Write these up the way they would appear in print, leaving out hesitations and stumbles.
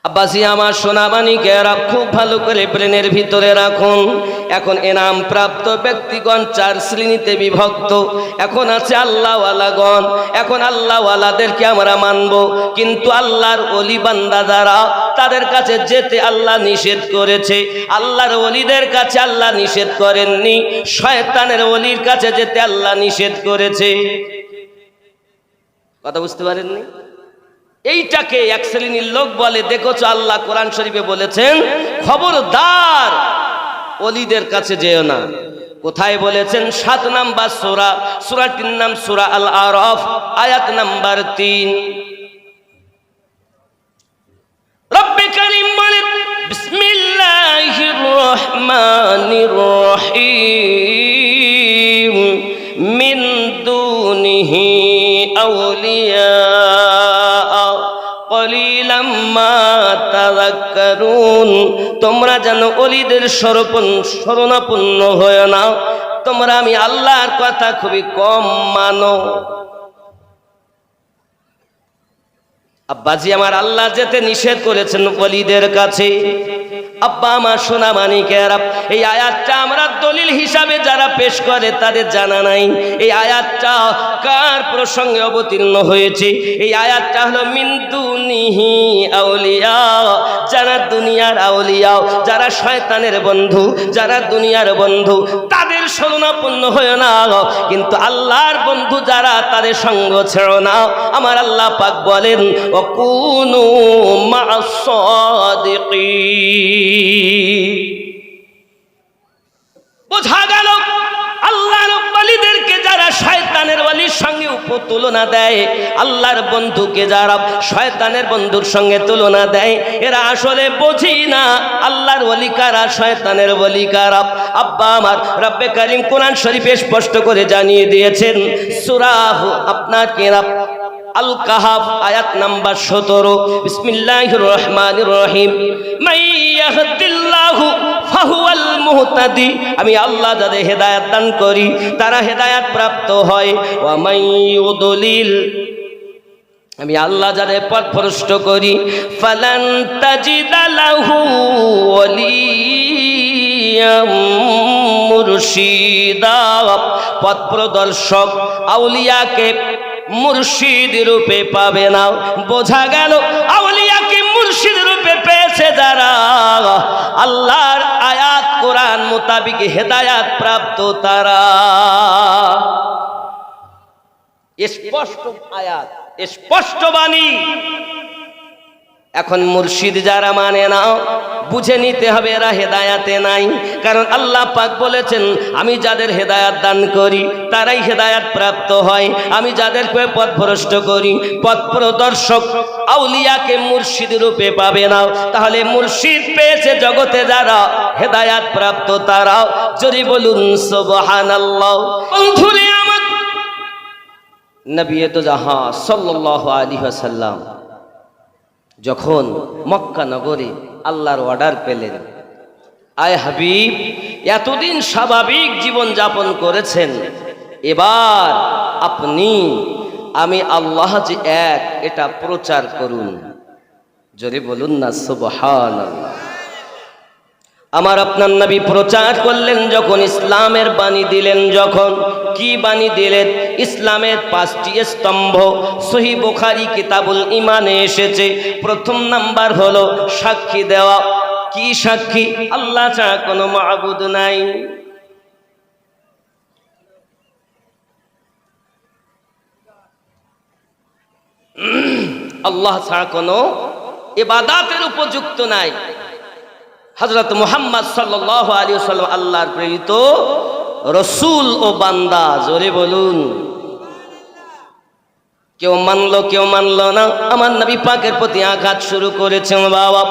আব্বাসি আমার সোনামানিকে খুব ভালো করে ব্রেনের ভিতরে রাখুন। এখন এনাম প্রাপ্ত ব্যক্তিগণ 4 শ্রেণীতে বিভক্ত। এখন আছে আল্লাহওয়ালাগণ। এখন আল্লাহওয়ালাদেরকে আমরা মানব, কিন্তু আল্লাহর ওলি বান্দা যারা, তাদের কাছে যেতে আল্লাহ নিষেধ করেছে। আল্লাহর ওলিদের কাছে আল্লাহ নিষেধ করেননি, শয়তানের ওলির কাছে যেতে আল্লাহ নিষেধ করেছে। কথা বুঝতে পারেননি? এইটাকে এক শ্রেণীর লোক বলে, দেখোছো আল্লাহ কোরআন শরীফে বলেছেন খবরদার ওলিদের কাছে যেও না। কোথায় বলেছেন? 7 নাম্বার সূরা, সূরাটির নাম সূরা আল আরাফ, আয়াত নাম্বার 3। রব্বে কারীম বলেন বিসমিল্লাহির রহমানির রহিম মিন দুনিহি আউলিয়া কলিলাম মা তাযাক্কারুন। তোমরা যেন ওলিদের শরণাপন্ন হয় না, তোমরা আমি আল্লাহর কথা খুবই কম মানো। আব্বাজি আমার আল্লাহ যেতে নিষেধ করেছেন ওলিদের কাছে। আব্বা আমার সোনা মানিকেরা, এই আয়াতটা আমরা দলিল হিসাবে যারা পেশ করে তাদের জানা নাই এই আয়াতটা কার প্রসঙ্গে অবতীর্ণ হয়েছে। এই আয়াতটা হলো মিন দুনিহি আউলিয়া, যারা দুনিয়ার আউলিয়া, যারা শয়তানের বন্ধু, যারা দুনিয়ার বন্ধু, তাদের শরণাপন্ন হয় না, কিন্তু আল্লাহর বন্ধু যারা, তাদের সঙ্গ ছেড়ো না। আমার আল্লাহ পাক বলেন ওয়াকুনু মা'আস সাদিকিন। বোঝা গেল আল্লাহর ওলিদেরকে যারা শয়তানের ওলির সঙ্গে তুলনা দেয়, আল্লাহর বন্ধুকে যারা শয়তানের বন্ধুর সঙ্গে তুলনা দেয়, এরা আসলে বোঝি না আল্লাহর ওলি কারা, শয়তানের ওলি কারা। আব্বা আমার রব্বে কারীম কোরআন শরীফে স্পষ্ট করে জানিয়ে দিয়েছেন, সূরা আপনার কিরাত আল কাহাফ আয়াত নাম্বার 17, বিসমিল্লাহির রহমানির রহিম মাইয়াহদিল্লাহু ফাহুয়াল মুহতাদি। আমি আল্লাহ যাদের হেদায়েত দান করি তারা হেদায়েত প্রাপ্ত হয়। ওয়া মাইয়ুদলিল, আমি আল্লাহ যাদের পথভ্রষ্ট করি, ফালান তাজিদা লাহু ওয়ালিয়াম মুরশিদা। পথ প্রদর্শক আউলিয়াকে মুর্শিদ রূপে পাবে না। বোঝা গেল আউলিয়াকে মুর্শিদ রূপে পেয়েছে যারা আল্লাহর আয়াত কোরআন মোতাবিক হেদায়াত প্রাপ্ত তারা। স্পষ্ট আয়াত, স্পষ্ট বাণী। এখন মুর্শিদ যারা মানে না, বুঝে নিতে হবে এরা হেদায়াতে নাই। কারণ আল্লাহ পাক বলেছেন আমি যাদের হেদায়াত দান করি তারাই হেদায়াত প্রাপ্ত হয়। আমি যাদেরকে পথভ্রষ্ট করি, পথ প্রদর্শক আউলিয়াকে মুর্শিদ রূপে পাবে না। তাহলে মুর্শিদ পেয়েছে জগতে যারা, হেদায়াত প্রাপ্ত তারাও। যদি বলুন সুবহানাল্লাহ। বন্ধুরে আমার নবী তো জাহাঁ সাল্লাল্লাহু আলাইহি ওয়াসাল্লাম যখন মক্কা নগরে আল্লাহর অর্ডার পেলেন, আয় হাবিব এতদিন স্বাভাবিক জীবন যাপন করেছেন, এবার আপনি আমি আল্লাহ যে এক এটা প্রচার করুন। যদি বলুন না সুবহানাল্লাহ। আমার আপনার নবী প্রচার করলেন যখন, ইসলামের বাণী দিলেন যখন। কি বাণী দিলেন? ইসলামের 5টি স্তম্ভ সহিহ বুখারী কিতাবুল ঈমানে এসেছে। প্রথম নাম্বার হলো সাক্ষী দেওয়া। কি সাক্ষী? আল্লাহ ছাড়া কোনো মাবুদ নাই। আল্লাহ ছাড়া কোনো ইবাদতের উপযুক্ত নাই। হযরত মুহাম্মদ সাল্লাল্লাহু আলাইহি ওয়াসাল্লাম আল্লাহর প্রেরিত রাসূল ও বান্দা। জোরে বলুন। কেউ মানলো কেউ মানলো না, আমার নবী পাকের প্রতি আঘাত শুরু করেছে। বাবা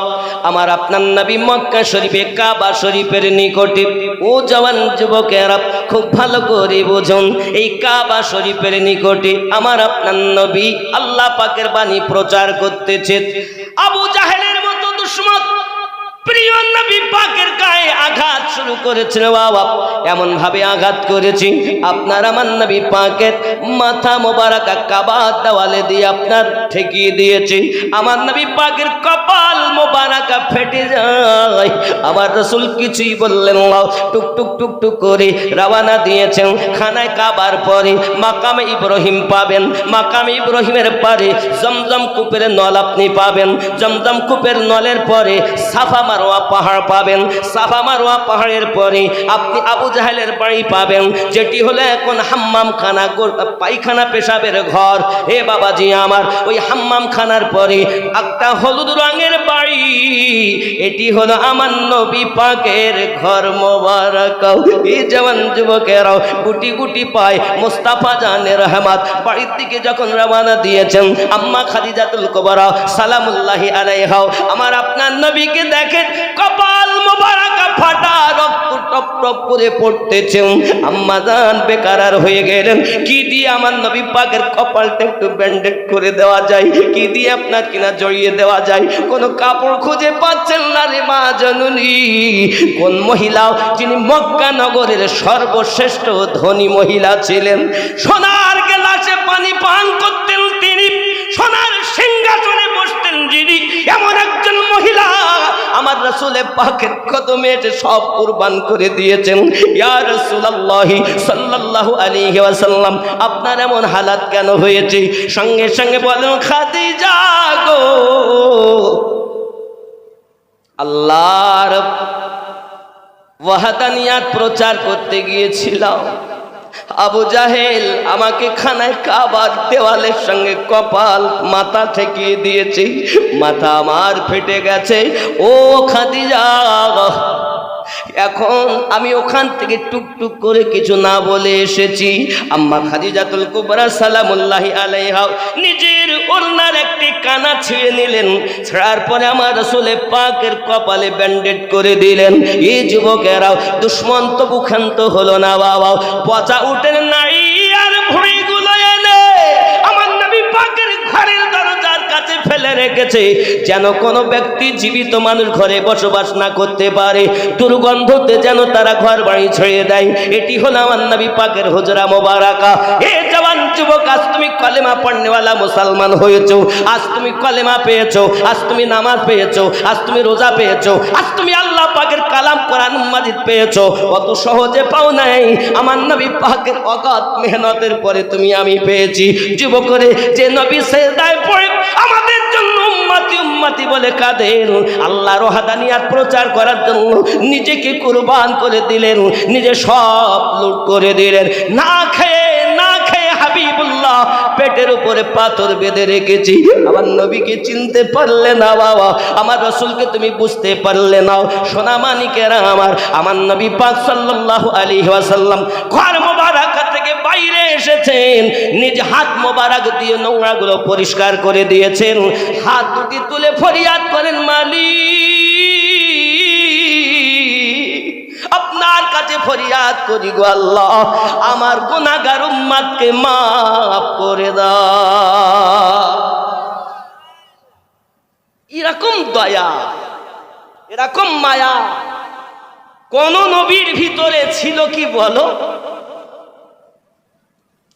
আমার আপনার নবী মক্কা শরীফে কাবা শরীফের নিকটে, ও জওয়ান যুবকেরা খুব ভালো করে বুঝুন, এই কাবা শরীফের নিকটে আমার আপনার নবী আল্লাহ পাকের বাণী প্রচার করতেছে। আবু জাহেলের মতো দুশমন প্রিয় নবী পাকের গায়ে আঘাত শুরু করেছিল। বাবা এমন ভাবে আঘাত করেছি, আপনার আমার নবী পাকের মাথা মোবারক কাবার দেওয়ালে দিয়ে আপনার ঠেকিয়ে দিয়েছে। আমার নবী পাকের কপাল মোবারকা ফেটে যায়। আমার রাসূল কিছুই বললেন না, টুকটুক টুকটুক করে রওনা দিয়েছেন। খানায় কাবার পরে মাকামে ইব্রাহিম পাবেন, মাকামে ইব্রাহিমের পরে জমজম কূপের নল আপনি পাবেন, জমজম কূপের নলের পরে সাফা মারওয়া পাহাড় পাবেন, সাফা মারওয়া পাহাড়ের পরে আপনি আবু জাহেলের বাড়ি পাবেন, যেটি হলো এখন হাম্মাম খানা, পায়খানা পেশাবের ঘর। হে বাবাজি আমার, ওই হাম্মাম খানার পরে একটা হলুদ রঙের বাড়ি, এটি হলো আমার নবী পাকের ঘর মোবারক। এই জওয়ান যুবকেরাও গুটি গুটি পায় মুস্তাফা জানের রহমত বাড়ির দিকে যখন রওনা দিয়েছেন, আম্মা খাদিজাতুল কুবরা সালামুল্লাহি আলাইহা আমার আপনার নবীকে দেখেন কপাল মোবারক ফাটা, রক্ত টপ টপ করে পড়তেছে। আম্মা জান বেকারার হয়ে গেলেন, কি দিয়ে আমার নবী পাকের কপালটা একটু ব্যান্ডেজ করে দেওয়া যায়, কি দিয়ে আপনার কিনা জড়িয়ে দেওয়া যায়, কোন কাপড় খুঁজে পাচ্ছেন না রে মা জননী। কোন মহিলা যিনি মক্কা নগরের সর্বশ্রেষ্ঠ ধনী মহিলা ছিলেন, সোনার গ্লাসে পানি পান করতেন তিনি, সোনার সিংহাসনে বসতেন যিনি, এমন একজন মহিলা আমার রাসূলের পাকের কদমে সব কুরবান করে দিয়েছেন। ইয়া রাসূলুল্লাহ সাল্লাল্লাহু আলাইহি ওয়াসাল্লাম, আপনার এমন হালাত কেন হয়েছে? সঙ্গে সঙ্গে বলেন, খাদিজা গো, আল্লাহর ওয়াহদানিয়াত প্রচার করতে গিয়েছিলাম, আবু জাহেল আমাকে খানায় কাবার দেওয়ালের সঙ্গে কপাল মাথা ঠেকিয়ে দিয়েছে, মাথা আমার ফেটে গেছে। ও খাদিজা, এখন আমি ওখান থেকে টুকটুক করে কিছু না বলে এসেছি। আম্মা খাদিজাতুল কুবরা সালামুল্লাহি আলাইহা নিজের ওড়নার একটি কানা ছিঁড়ে নিলেন, ছাড়ার পরে আমার রাসূলের পাকের কপালে ব্যান্ডেজ করে দিলেন। এই যুবকেরাও দুশ্মন তবু ক্ষান্ত হলো না বাবা, পচা উঠেন নাড়ি আর ভুঁড়িগুলো এনে আমার নবী পাকের ঘরের দরজার কাছে ফেলে রেখেছে, যেন কোনো ব্যক্তি জীবিত মানুষ ঘরে বসবাস না করতে পারে, দুর্গন্ধতে যেন তারা ঘর বাড়ি ছেড়ে দেয়। এটি হলো আমার নবী পাকের হুজরা মোবারকা। এ জওয়ান যুবক, আজ তুমি কলেমা পড়নেওয়ালা মুসলমান হয়েছো, আজ তুমি কলেমা পেয়েছো, আজ তুমি নামাজ পেয়েছো, আজ তুমি রোজা পেয়েছো, আজ তুমি আল্লাহ পাকের কালাম কোরআন মাজিদ পেয়েছো। অত সহজে পাও নাই, আমার নবী পাকের অগাধ মেহনতের পরে তুমি আমি পেয়েছি। যুবকরে যে নবী সেজদায় পড়ে আমাদের জন্য উম্মতি উম্মতি বলে কাঁদেন, আল্লাহর ওয়াহদানিয়াত প্রচার করার জন্য নিজেকে কুরবান করে দিলেন, নিজে সব লুট করে দিলেন। না খেয়ে না খেয়ে হাবিবুল্লাহ পেটের উপরে পাথর বেঁধে রেখেছি। আমার নবীকে চিনতে পারলে না বাবা, আমার রাসূলকে তুমি বুঝতে পারলে না। সোনা মানিকেরা আমার নবী পাক সাল্লাল্লাহু আলাইহি ওয়াসাল্লাম ঘর মোবারক থেকে বাইরে এসেছেন, নিজ হাত মোবারক দিয়ে নোংরাগুলো পরিষ্কার করে দিয়েছেন, হাত দুটি তুলে ফরিয়াদ করেন, মালিক আপনার কাছে ফরিয়াদ করি গো আল্লাহ, আমার গুনাহগার উম্মতকে মাফ করে দাও। এরকম দয়া, এরকম মায়া কোন নবীর ভিতরে ছিল কি বলো?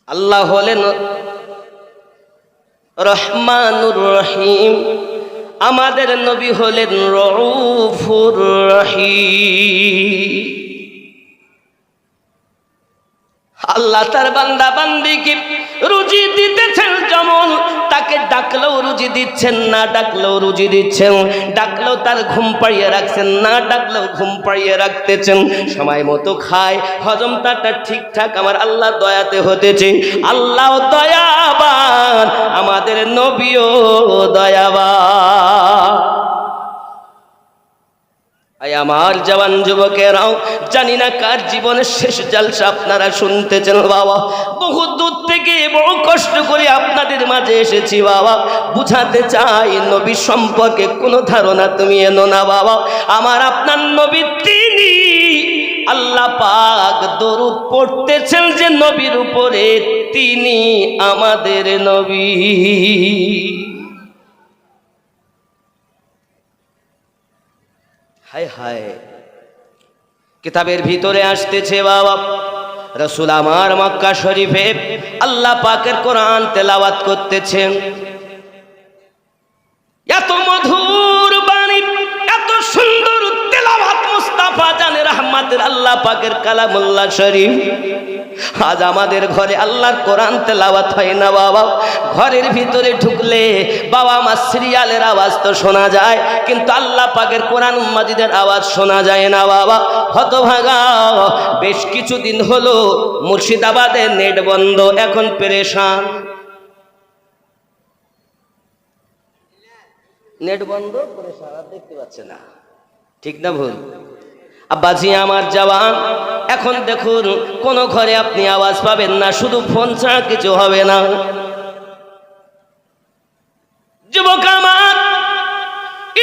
আল্লাহ হলেন রহমানুর রহিম, আমাদের নবী হলেন রউফুর রহিম। আল্লাহ তার বান্দা বান্দিকে রুজি দিতেছেন, যেমন তাকে ডাকলেও রুজি দিচ্ছেন, না ডাকলেও রুজি দিচ্ছেন, ডাকলেও তার ঘুম পাড়িয়ে রাখছেন, না ডাকলেও ঘুম পাড়িয়ে রাখতেছেন, সময় মতো খায়, হজমটা ঠিকঠাক আমার আল্লাহ দয়াতে হতেছে। আল্লাহ দয়াবান, আমাদের নবীও দয়াবান। আমার জওয়ান যুবকেরাও, জানি না কার জীবনের শেষ জলসা আপনারা শুনতেছেন বাবা, বহু দূর থেকে বড় কষ্ট করে আপনাদের মাঝে এসেছি বাবা, বুঝাতে চাই নবী সম্পর্কে কোনো ধারণা তুমি এনো না বাবা। আমার আপনার নবী তিনি, আল্লাহ পাক দরুদ পড়তেছেন যে নবীর উপরে, তিনি আমাদের নবী। হায় হায়, কিতাবের ভিতরে আসতেছে বাবা, রাসূল আমার মক্কা শরীফে আল্লাহ পাকের কোরআন তেলাওয়াত করতেছেন, এত মধুর বাণী, আল্লাহ পাকের কালামুল্লাহ শরীফ। আজ আমাদের ঘরে আল্লাহর কোরআন তেলাওয়াত হয় না বাবা। ঘরের ভিতরে ঢুকলে বাবা আমার সিরিয়ালের আওয়াজ তো শোনা যায়, কিন্তু আল্লাহ পাকের কোরআন মাজিদের আওয়াজ শোনা যায় না বাবা। হতভাগা বেশ কিছুদিন হলো মুর্শিদাবাদের নেট বন্ধ, এখন পেরেশান। নেট বন্ধ করে সারা দেখতে পাচ্ছে না, ঠিক না ভুল? আব্বাজি আমার জওয়ান, এখন দেখুন কোন ঘরে আপনি আওয়াজ পাবেন না, শুধু ফোন ছাড়া কিছু হবে না। যুবক আমার,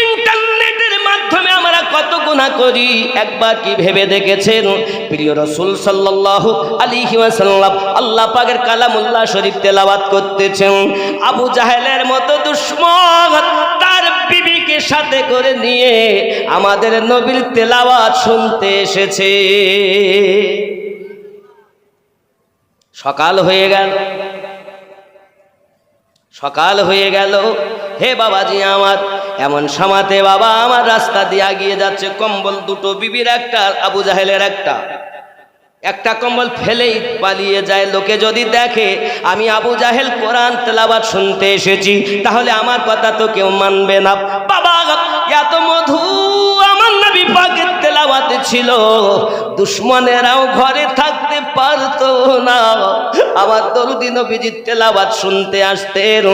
ইন্টারনেটের মাধ্যমে আমরা কত গুনাহ করি, একবার কি ভেবে দেখেছেন? প্রিয় রাসূল সাল্লাল্লাহু আলাইহি ওয়াসাল্লাম আল্লাহ পাকের কালামুল্লাহ শরীফ তেলাওয়াত করতেছেন, আবু জাহেলের মতো দুশমন তার বিবিকে সাথে করে নিয়ে আমাদের নবীর তেলাওয়াত শুনতে এসেছে। সকাল হয়ে গেল, সকাল হয়ে গেল। হে বাবাজি আমার, এমন সমাতে বাবা আমার রাস্তা দিয়ে এগিয়ে যাচ্ছে, কম্বল দুটো, বিবির একটা, আবু জাহেলের একটা কম্বল ফেলেই পালিয়ে যায়। লোকে যদি দেখে আমি আবু জাহেল কোরআন তেলাওয়াত শুনতে এসেছি, তাহলে আমার কথা তো কেউ মানবে না। বাবা এত মধু আমার নবী পাকের তেলাওয়াতে ছিল, দুশমনেরাও ঘরে থাকতে পারতো না। আমার দরুদি নবীজির তেলাওয়াত শুনতে আসতেন।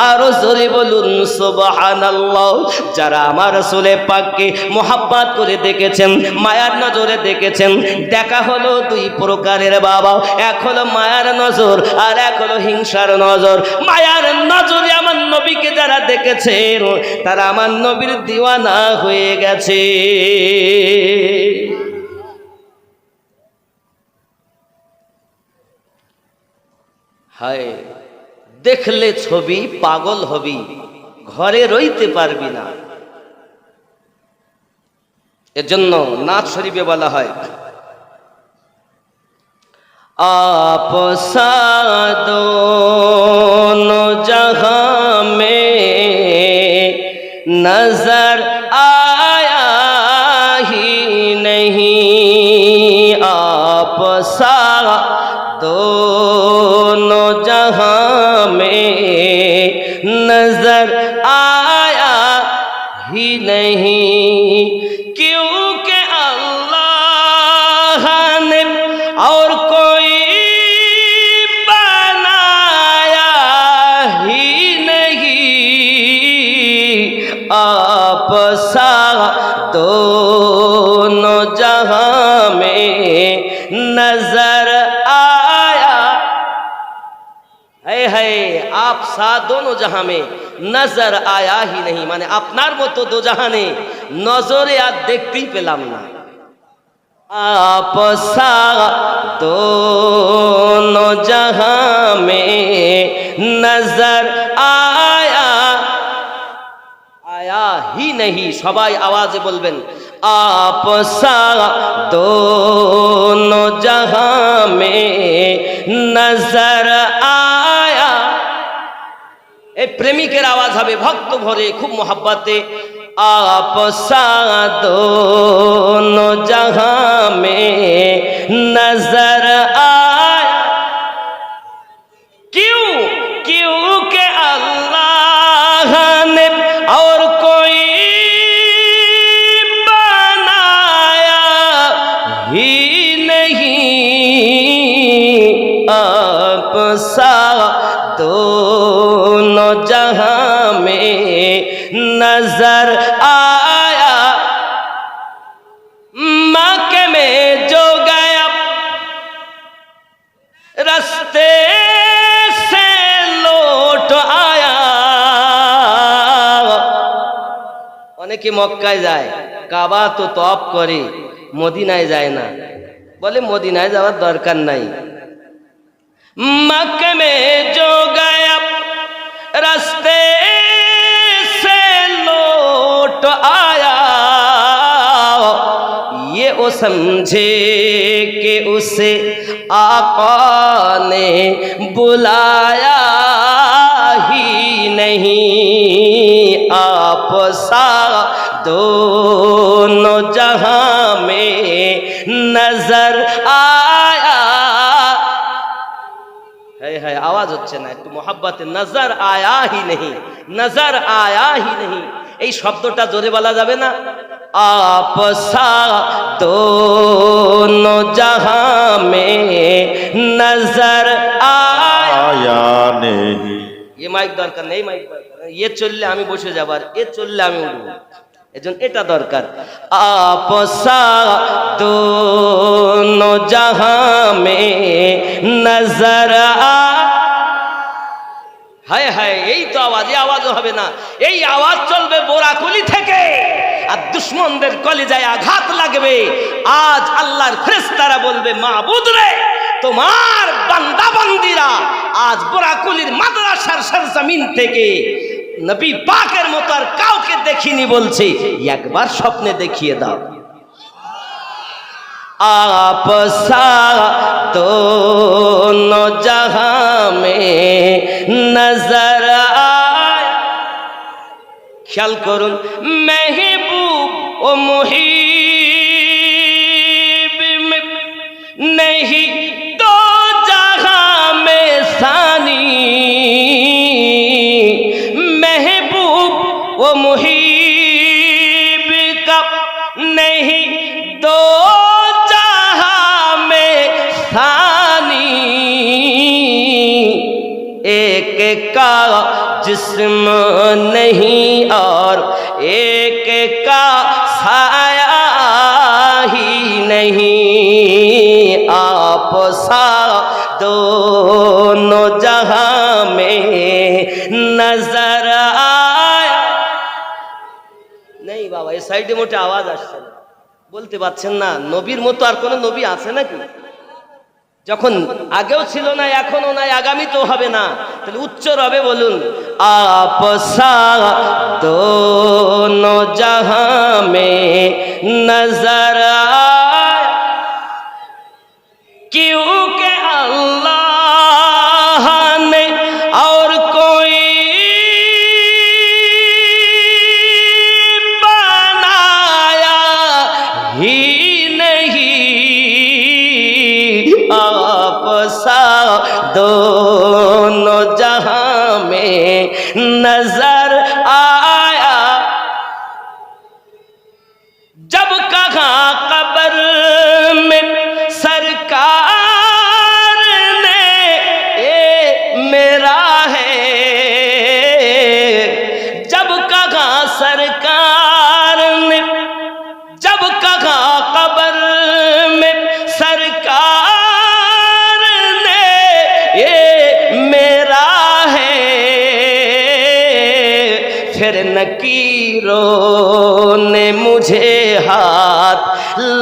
আরো জোরে বলুন সুবহানাল্লাহ। যারা আমার রাসূল পাককে মোহাব্বত করে দেখেছেন, মায়ার নজরে দেখেছেন, দেখা হলো দুই প্রকারের বাবা, এক হলো মায়ার নজর আর এক হলো হিংসার নজর। মায়ার নজরে আমার নবীকে যারা দেখেছেন, তারা আমার নবীর দিওয়ানা হয়ে গেছে। হায়, দেখলে ছবি পাগল হবি, ঘরে রইতে পারবি না। এর জন্য নাথ শরীফে বলা হয়, आप साथ दोनों जहां में नजर आया ही नहीं, आप साथ दोनों जहां में नजर आया ही नहीं, क्योंकि अल्लाह ने और कोई बनाया ही नहीं, आप साथ दोनों जहां में नजर आया है। आप साथ दोनों जहां में नजर आया ही नहीं, মানে আপনার মতো দো জাহানে নজরে আর দেখতেই পেলাম না। आप साथ दोनों जहां में नजर आया ही नहीं। সবাই আওয়াজে বলবেন, आप साथ दोनों जहां में नजर आया। এই প্রেমিকের আওয়াজ হবে ভক্ত ভরে, খুব মোহাব্বতে, आप साथ दोनों जहां में नजर आया, क्यों? क्योंकि अल्लाह ने और कोई बनाया ही नहीं, आप साथ दोनों जहां में नजर आया। मक्के में जो गया रास्ते से लौट आया। অনেকে মক্কায় যায়, কাবা তো তওয়াফ করে, মদিনায় যায় না, বলে মদিনায় যাওয়ার দরকার নাই। मक्के में जो गया रास्ते से लौट आया, ये वो समझे कि उसे आका ने बुलाया ही नहीं, आप साथ दोनों जहां में नजर হচ্ছে না, একটু মোহাব্বতে নজর আয়া হি নেহি, নজর আয়া হি নেহি, এই শব্দটা জোরে বলা যাবে না? आप साथ दोनों जहां में नजर आया नहीं। ये माइक दरकार নেই, মাইক দরকার নেই, ये চললে আমি বসে যাব আর এ চললে আমি উঠব, এজন্য এটা দরকার। आप साथ दोनों जहां में नजर হায় হায়, এই তো আওয়াজ, এই আওয়াজও হবে না, এই আওয়াজ চলবে বোরাকুলি থেকে, আর দুশ্মনদের কলিজায় আঘাত লাগবে। আজ আল্লাহর ফেরেশতারা বলবে, মাবুদ রে, তোমার বান্দা বান্দিরা আজ বোরাকুলির মাদ্রাসার সরজমিন থেকে নবী পাকের মতো আর কাউকে দেখিনি বলছে, একবার স্বপ্নে দেখিয়ে দাও। आप साथ दोनों जहां में नजर आए। ख्याल करुन, महबूब ओ मुहीब में नहीं दो जहां में सानी, महबूब ओ मुहीब का नहीं दो एक का जिस्म नहीं और एक का साया ही नहीं, आप साथ दोनों जहां में नजर आया नहीं। बाबा, এই সাইডে মোটে আওয়াজ আসছে না, বলতে পারছেন না নবীর মতো আর কোন নবী আছে নাকি? যখন আগেও ছিল না, এখনো নাই, আগামীতেও হবে না, তাহলে উচ্চ রবে বলুন, आप साथ दोनों जहां में नजर आए, क्योंकि अल्लाह ने और कोई बनाया ही आप साथ दोनों जहां में नजर आया। जब कहा कब्र में सरकार ने ए मेरा है, जब कहा सरकार ने, जब कहा कब्र में सरकार फिर नकीरों ने मुझे हाथ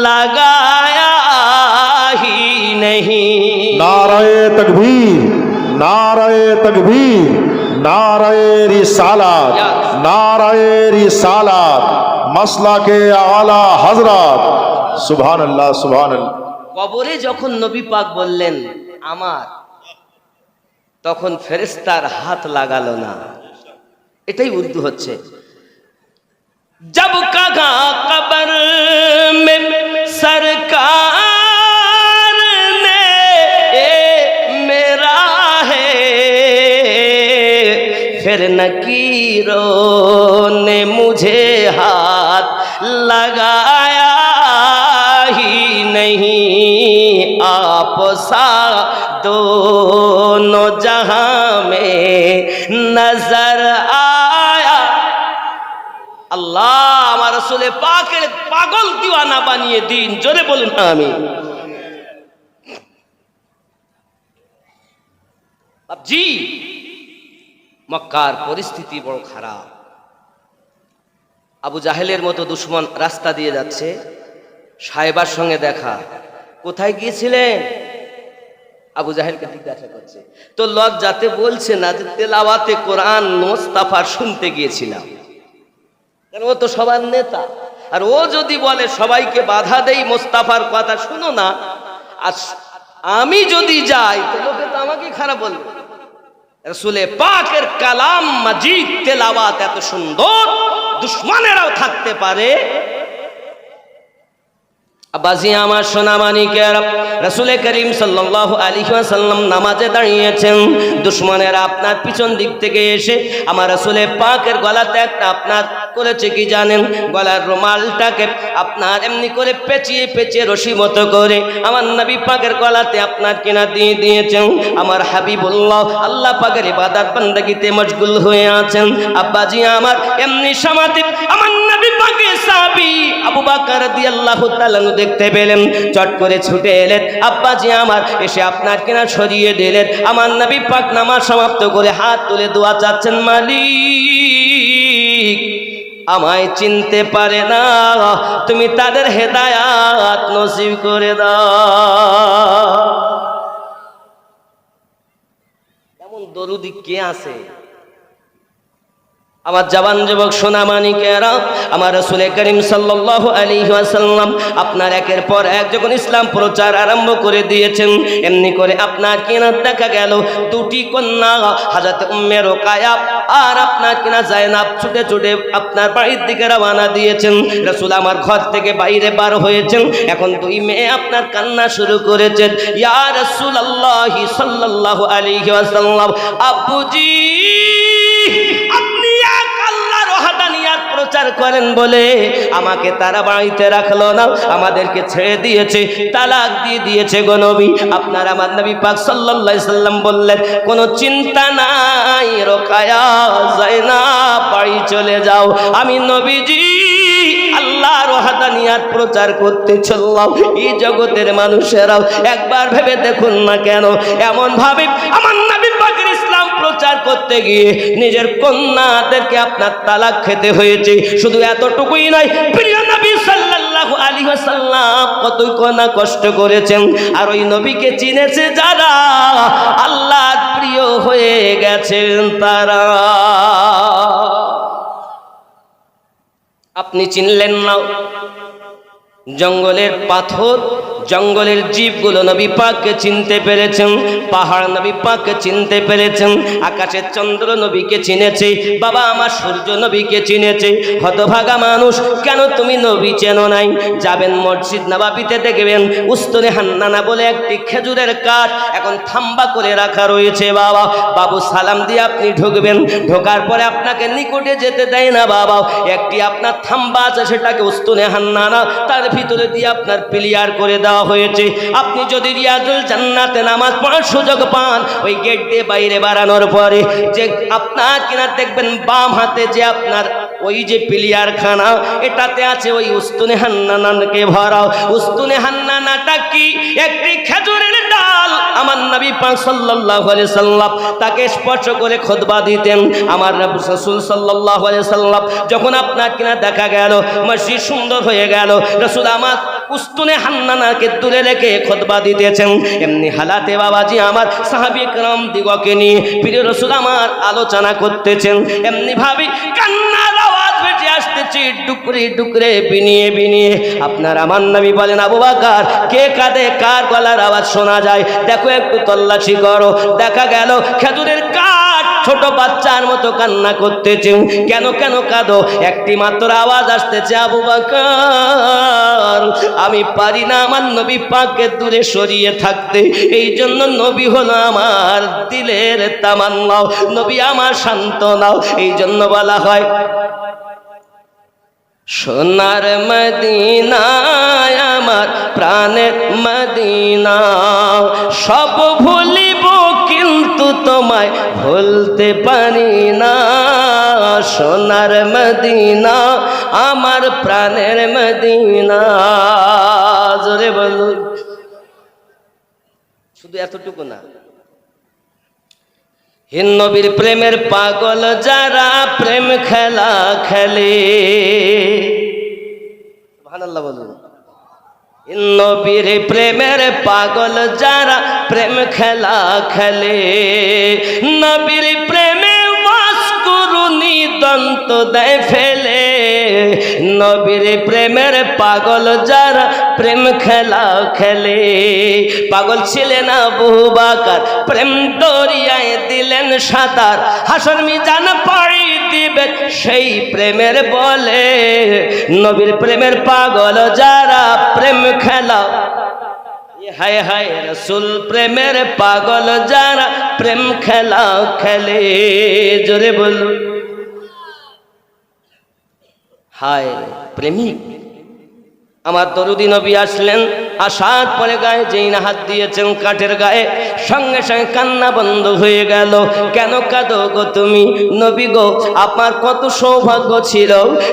लगाया ही नहीं। नाराए तकबीर, नाराए तकबीर, नाराए रिसालत, नाराए रिसालत, मसला के आला हजरत, सुभान अल्लाह, सुभान अल्लाह। কবরে যখন নবী পাক বললেন আমার, তখন ফেরেশতার হাত লাগালো না, এটাই উর্দু হচ্ছে। जब कहा कब्र में सरकार ने मेरा है, फिर नकीरों ने मुझे हाथ लगाया ही नहीं, आप साथ दोनों जहां में नजर आया। আল্লাহ আমার রাসূলে পাকের পাগল দিওয়ানা বানিয়ে দিন, জোরে বলুন আমিন। জি, মক্কার পরিস্থিতি বড় খারাপ। আবু জাহেলের মতো দুশমন রাস্তা দিয়ে যাচ্ছে, সাহেবার সঙ্গে দেখা, কোথায় গিয়েছিলেন? আবু জাহেলকে জিজ্ঞাসা করছে, তো লজ্জাতে বলছে না যে তেলাওয়াতে কোরআন মোস্তাফার শুনতে গিয়েছিলাম, কারণ ও তো সবার নেতা, আর ও যদি বলে সবাইকে বাধা দেই মোস্তাফার কথা শুনো না, আর আমি যদি যাই তো লোকে তো আমাকে খারাপ বলবে। রাসূলে পাকের কালাম মাজিদ তেলাওয়াত এত সুন্দর, দুশমনেরাও থাকতে পারে, আব্বাজি আমার সোনা মানিকের, রাসূল করিম সাল্লাল্লাহু আলাইহি ওয়াসাল্লাম নামাজে দাঁড়িয়েছেন। দুশমনেরা আপনার পিছন দিক থেকে এসে আমার রাসূল পাকের গলাতে একটা আপনার করেছে কি জানেন, গলার রুমালটাকে আপনার এমনি করে পেঁচিয়ে পেঁচিয়ে রশি মতো করে আমার নবী পাকের গলাতে আপনার কিনা দিয়ে দিয়েছেন। আমার হাবিবুল্লাহ আল্লাহ পাকের ইবাদত বান্দাগিতে মশগুল হয়ে আছেন। আব্বাজি আমার এমনি সমাধি আমার নবী পাকের সাহাবী আবু বকর রাদিয়াল্লাহু তাআলা দেখতে পেলেন, চট করে ছুটে এলেন। আব্বাজি আমার এসে আপনার কিনা সরিয়ে দিলেন। আমার নবী পাক নামাজ সমাপ্ত করে হাত তুলে দোয়া চাচ্ছেন, মালিক আমায় চিনতে পারে না, তুমি তাদের হেদায়াত নসিব করে দাও। এমন দরুদি কে আছে? আমার জওয়ান যুবক সোনা মানিকেরা, আমার রাসূল করিম সাল্লাল্লাহু আলাইহি ওয়াসাল্লাম আপনার একের পর এক যখন ইসলাম প্রচার আরম্ভ করে দিয়েছেন, এমনি করে আপনার কিনা দেখা গেল দুটি কন্যা হযরত উম্মে রুকায়া আর আপনার কিনা জায়নাব ছুটে ছুটে আপনার বাড়ির দিকে রওনা দিয়েছেন। রাসূল আমার ঘর থেকে বাইরে বার হয়েছেন। এখন দুই মেয়ে আপনার কান্না শুরু করেছেন, ইয়া রাসূলুল্লাহ সাল্লাল্লাহু আলাইহি ওয়াসাল্লাম, আব্বুজি প্রচার করেন বলে আমাকে তারা বাড়িতে রাখলো না, আমাদেরকে ছেড়ে দিয়েছে, তালাক দিয়ে দিয়েছে গো নবী। আপনার আমার নবী পাক সাল্লাল্লাহু আলাইহি সাল্লাম বললেন, কোনো চিন্তা নাই রোকায়া, জায়নাব বাড়ি চলে যাও, আমি নবীজি আল্লাহর ওয়াহদানিয়াত প্রচার করতে চললাম। এই জগতের মানুষেরাও একবার ভেবে দেখুন না কেন এমন ভাবে আমার নবী পাকের ইসলাম প্রচার করতে গিয়ে নিজের কন্যাদেরকে আপনার তালাক খেতে হয়েছে। শুধু এতটুকুই নয়, প্রিয় নবী সাল্লাল্লাহু আলাইহি ওয়াসাল্লাম কতই না কষ্ট করেছেন। আর ওই নবীকে চিনেছে যারা, আল্লাহর প্রিয় হয়ে গেছেন তারা। আপনি চিনলেন না, জঙ্গলের পাথর জঙ্গলের জীবগুলো নবী পাককে চিনতে পেরেছেন, পাহাড় নবী পাককে চিনতে পেরেছেন, আকাশের চন্দ্র নবীকে চিনেছে, বাবা আমার সূর্য নবীকে চিনেছে। হতভাগা মানুষ, কেন তুমি নবী চেনো নাই? যাবেন মসজিদ নববীতে দেখবেন উস্তুনে হান্নানা বলে একটি খেজুরের কাঠ এখন থাম্বা করে রাখা রয়েছে। বাবা বাবু সালাম দিয়ে আপনি ঢুকবেন, ঢোকার পরে আপনাকে নিকটে যেতে দেয় না। বাবা একটি আপনার থাম্বা আছে, সেটাকে উস্তুনে হান্নানা তার ভিতরে দিয়ে আপনার প্লেয়ার করে দেওয়া হয়েছে। আপনি যদি রিয়াজুল জান্নাতে নামাজ পড়ার সুযোগ পান, ওই গেট দিয়ে বাইরে বাড়ানোর পরে যে আপনার কিনা দেখবেন বাম হাতে যে আপনার ওই যে প্লেয়ার খানা, এটাতে আছে ওই উস্তুনে হান্নানাকে ভরাও। উস্তুনে হান্নানাটা কি? একটি খেজুরের ডাল। আমার নবী পাক সাল্লাল্লাহু আলাইহি সাল্লাম তাকে স্পর্শ করে খুতবা দিতেন। আমার রাসূল সাল্লাল্লাহু আলাইহি সাল্লাম যখন আপনার কিনা দেখা গেল মসজিদ সুন্দর হয়ে গেল, রাসূল আমার উস্তুনে হান্নানাকে দূরে রেখে খুতবা দিতেছেন। এমনি হালাতে বাবাজি আমার সাহাবী کرام দিগকে নিয়ে প্রিয় রাসূল আমার আলোচনা করতেছেন। এমনি ভাবে কান্নার আওয়াজ ভেসে আসতেছে টুকরে টুকরে বিনিয়ে বিনিয়ে। আপনার আমার নবী বলেন, আবু বকর কে কাঁদে, কার গলার আওয়াজ শোনা যায়? দেখো একটু তল্লাশি করো। দেখা গেল খেজুরের কাঠ ছোট বাচ্চার মতো কান্না করতেছে। কেন কেন কাঁদো? একটি মাত্র আওয়াজ আসতেছে, আবু বকর আমি পারি না আমার নবী পাককে দূরে সরিয়ে থাকতে, এই জন্য নবী হলো আমার দিলের তামান্নাও, নবী আমার সান্ত্বনাও। এই জন্য বলা হয় সোনার মদিনায় আমার প্রাণের মদিনা, সব ভুলিব কিন্তু তোমায় ভুলতে পারি না। সোনার মদিনা আমার প্রাণের মদিনা। জোরে বলুন। শুধু এতটুকু না, হিন নবীর প্রেমের পাগল যারা প্রেম খেলা খেলে, সুবহানাল্লাহ বলুন। হিন নবীর প্রেমের পাগল যারা প্রেম খেলা খেলে, নবীর প্রেমে মস্কুরুনি দন্ত দেয় ফেলে। নবীর প্রেমের পাগল যারা প্রেম খেলা খেলে, পাগল ছিলেন আবু বকর প্রেম দরিয়ায় দিলেন সাঁতার, হাসর মিজান পাড়ি দিবে সেই প্রেমের বলে, নবীর প্রেমের পাগল যারা প্রেম খেলা, হায় হায় রসুল প্রেমের পাগল যারা প্রেম খেলা খেলে, জোরে বলুন হায় প্রেমিক। আমার দরুদি নবী আসলেন, আসার পরে গায়ে যেই না হাত দিয়েছেন কাঠের গায়ে, সঙ্গে সঙ্গে কান্না বন্ধ হয়ে গেল। কেন কাঁদো গো তুমি নবী গো? আপনার কত সৌভাগ্য ছিল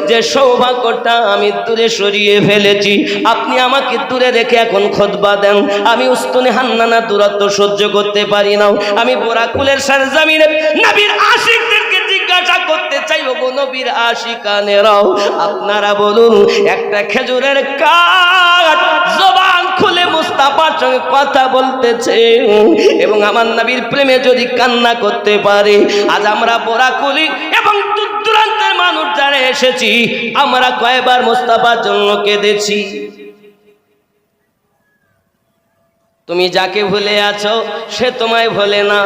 যে সৌভাগ্যটা আমি দূরে সরিয়ে ফেলেছি। আপনি আমাকে দূরে রেখে এখন খুতবা দেন। আমি উস্তুনে হান্নানা দূরত্ব সহ্য করতে পারি না। আমি বোরাকুলের সরজমিনে নবীর আশিকদেরকে জিজ্ঞাসা করতে চাই, ও গো নবীর আশিকানেরাও, আপনারা বলুন একটা খেজুরের কাঠ জবান খুলে মুস্তাফার সঙ্গে কথা বলতেছে এবং আমার নবীর প্রেমে যদি কান্না করতে পারে, আজ আমরা বোরাকুলি এবং দূর দূরান্তের মানুষ যারা এসেছি, আমরা কয়বার মুস্তাফার জন্য কেঁদেছি। তুমি যাকে ভুলে আছো সে তোমায় ভোলে না।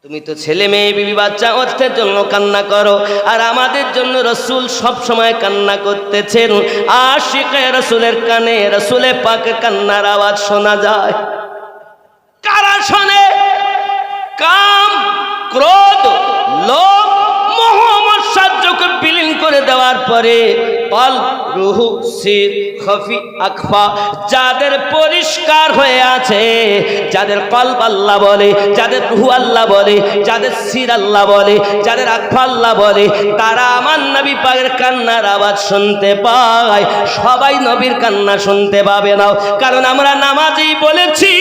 তুমি তো ছেলে মেয়ে বিবি বাচ্চা অর্থের জন্য কান্না করো, আর আমাদের জন্য রসুল সব সময় কান্না করতেছেন। আশিকে রসুলের কানে রসুলে পাকে কান্নার আওয়াজ শোনা যায়। কারা শোনে? কাম, ক্রোধ, লোভ, মোহ, মৎসার্যকে বিলীন করে দেওয়ার পরে কলব, রূহ, সির, খফি, আখফা যাদের পরিষ্কার হয়ে আছে, যাদের কলব আল্লাহ বলে, যাদের রূহ আল্লাহ বলে, যাদের সির আল্লাহ বলে, যাদের আখফা আল্লাহ বলে, তারা আমার নবী পাকের কান্নার আওয়াজ শুনতে পায়। সবাই নবীর কান্না শুনতে পাবে না, কারণ আমরা নামাজেই বলেছি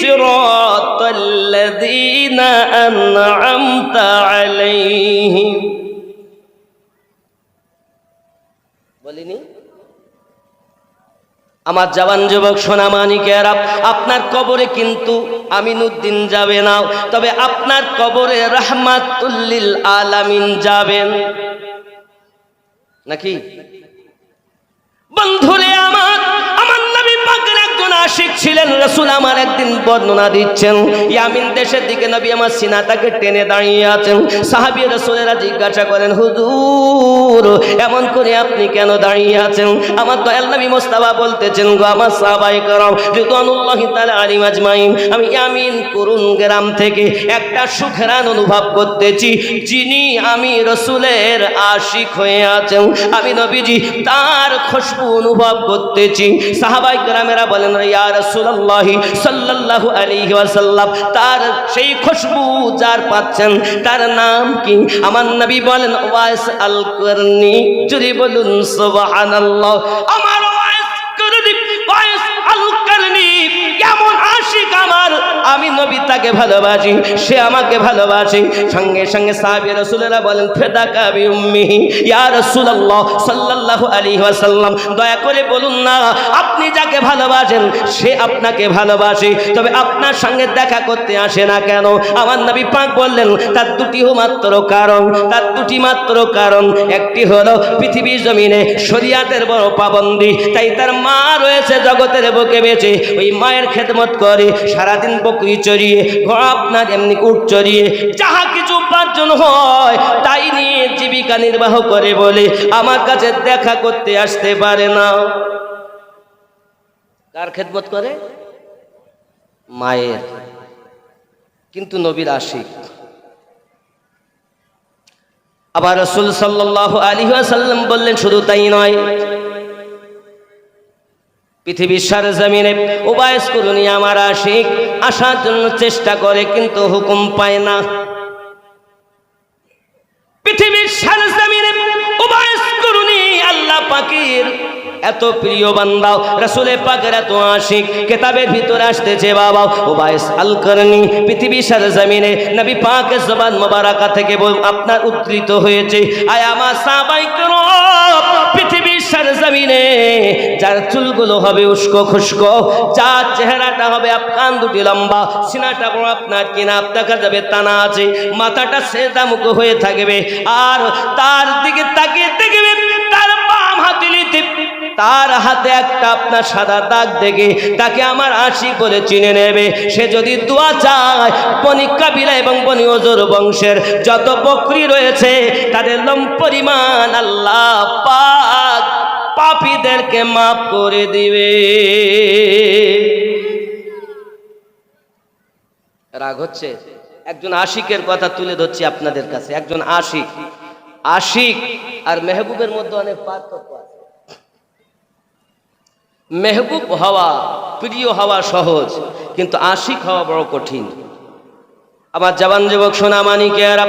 সিরাতাল্লাযীনা আন'আমতা আলাইহিম। বলিনি? আমার জওয়ান যুবক সোনা মানিকেরা, আপনার কবরে কিন্তু আমিনুদ্দিন যাবে না, তবে আপনার কবরে রাহমাতুল লিল আলামিন যাবেন নাকি? বন্ধুরে আমার, আমার নবী পাকের একজন আশিক ছিলেন। রাসূল আমার একদিন বর্ণনা দিচ্ছেন, ইয়ামিন দেশের দিকে নবী আমার সিনাটাকে টেনে দাঁড়িয়ে আছেন। সাহাবী রাসূলেরা জিজ্ঞাসা করেন, হুজুর এমন করে আপনি কেন দাঁড়িয়ে আছেন? আমার দয়াল নবী মুস্তাফা বলতেছেন, গো আমার সাহাবায়ে কেরাম রিদওয়ানুল্লাহি তাআলা আলাইহিম আজমাইন, আমি ইয়ামিন কুরুন গ্রাম থেকে একটা সুঘ্রাণ অনুভব করতেছি, যিনি আমি রাসূলের আশিক হয়ে আছেন, আমি নবীজি তার খুশবু অনুভব করতেছি। সাহাবায়ে কেরামেরা বলেন, ইয়া রাসূলুল্লাহ সাল্লাল্লাহু আলাইহি ওয়াসাল্লাম, তার সেই খুশবু যার পাচ্ছেন তার নাম কি? আমার নবী বলেন, ওয়াইস আল করনি। যদি বলুন সুবহানাল্লাহ। আমার ওয়াইস করনি, ওয়াইস আল করনি কেমন আশিক আমার, আমি নবী তাকে ভালোবাসি, সে আমাকে ভালোবাসে। সঙ্গে সঙ্গে সাহাবী রাসূলেরা বলেন, ফিদাকা বি উম্মিহি ইয়া রাসূলুল্লাহ সাল্লাল্লাহু আলাইহি ওয়াসাল্লাম, দয়া করে বলুন না আপনি যাকে ভালোবাসেন সে আপনাকে ভালোবাসে, তবে আপনার সঙ্গে দেখা করতে আসে না কেন? আমার নবী পাক বললেন, তার দুটি মাত্র কারণ, তার দুটি মাত্র কারণ। একটি হলো পৃথিবীর জমিনে শরীয়তের বড় পাবন্দি, তাই তার মা রয়েছে জগতের বুকে বেঁচে, ওই মায়ের খেদমত করে সারাদিন বকরি চড়িয়ে, আপনার এমনি উট চড়িয়ে, যাহা কিছু উপার্জন হয় তাই নিয়ে জীবিকা নির্বাহ করে বলে আমার কাছে দেখা করতে আসতে পারে না। কার খেদমত করে? মায়ের। কিন্তু নবীর আশিক। আবার রাসূল সাল্লাল্লাহু আলাইহি ওয়াসাল্লাম বললেন, শুধু তাই নয়, পৃথিবীর সরজমিনে উবাইস কুরনি আমার আশিক আসার জন্য চেষ্টা করে কিন্তু হুকুম পায় না। পৃথিবীর সরজমিনে উবাইস কুরনি আল্লাহ পাকের এত প্রিয় বান্দা, রাসূলের পাকের এত আশিক, কিতাবের ভিতরে আসতেছে বাবা উবাইস আল করনি পৃথিবীর সরজমিনে নবী পাকের জবান মোবারকা থেকে আপনার উদ্ধৃত হয়েছে। আয় আমার সাহাবায়ে কেরাম, পৃথিবীর সরজমিনে যার চুলগুলো হবে উস্কো খুস্কো, যার চেহারাটা হবে কান দুটি লম্বা, সিনাটা বড় আপনার কিনা দেখা যাবে টানা আছে, মাথাটা সেজদা মুখ হয়ে থাকবে, আর তার দিকে তাকিয়ে দেখবে তার বাম হাতলিতে তার হাতে একটা আপনার সাদা দাগ দেখে তাকে আমার আশিক বলে চিনে নেবে। সে যদি দোয়া চায়, বনি কাবিলা এবং বনি ওজর বংশের যত বকরি রয়েছে তাদের লোম পরিমাণ আল্লাহ পাক পাপীদেরকে মাফ করে দিবে। রাগ হচ্ছে? একজন আশিকের কথা তুলে ধরছি আপনাদের কাছে। একজন আশিক, আশিক আর মেহবুবের মধ্যে অনেক পার্থক্য আছে। মেহবুব হওয়া, প্রিয় হওয়া সহজ, কিন্তু আশিক হওয়া বড় কঠিন। আমার জওয়ান যুবক সোনা মানিকেরা,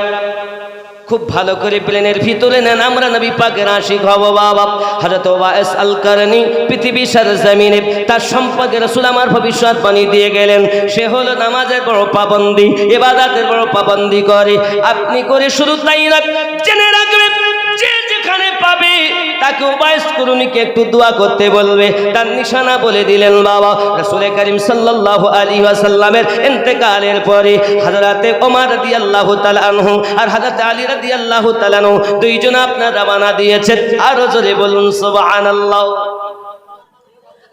খুব ভালো করে প্লেনের ভিতরে নেন, আমরা নবী পাকের আশিক হব বাবা। হযরত ওয়াইস আল কারনি পৃথিবী সরজমিনে তার সম্পর্কে রাসূল আমার ভবিষ্যৎবাণী দিয়ে গেলেন। সে হলো নামাজের বড় পাবন্দি, ইবাদতের বড় পাবন্দি করে। আপনি করে শুধু তাই না, জেনে রাখবেন যে যেখানে পাবে তাকে ওয়াইস কুরুনিকে একটু দোয়া করতে বলবে। তার নিশানা বলে দিলেন বাবা। রাসূল করিম সাল্লাল্লাহু আলাইহি ওয়াসাল্লামের ইন্তেকালের পরে হযরতে ওমর রাদিয়াল্লাহু তাআলা আনহু আর হযরত আলী রাদিয়াল্লাহু তাআলা আনহু দুইজন আপনার রওনা দিয়েছেন। আরো জোরে বলুন সুবহানাল্লাহ।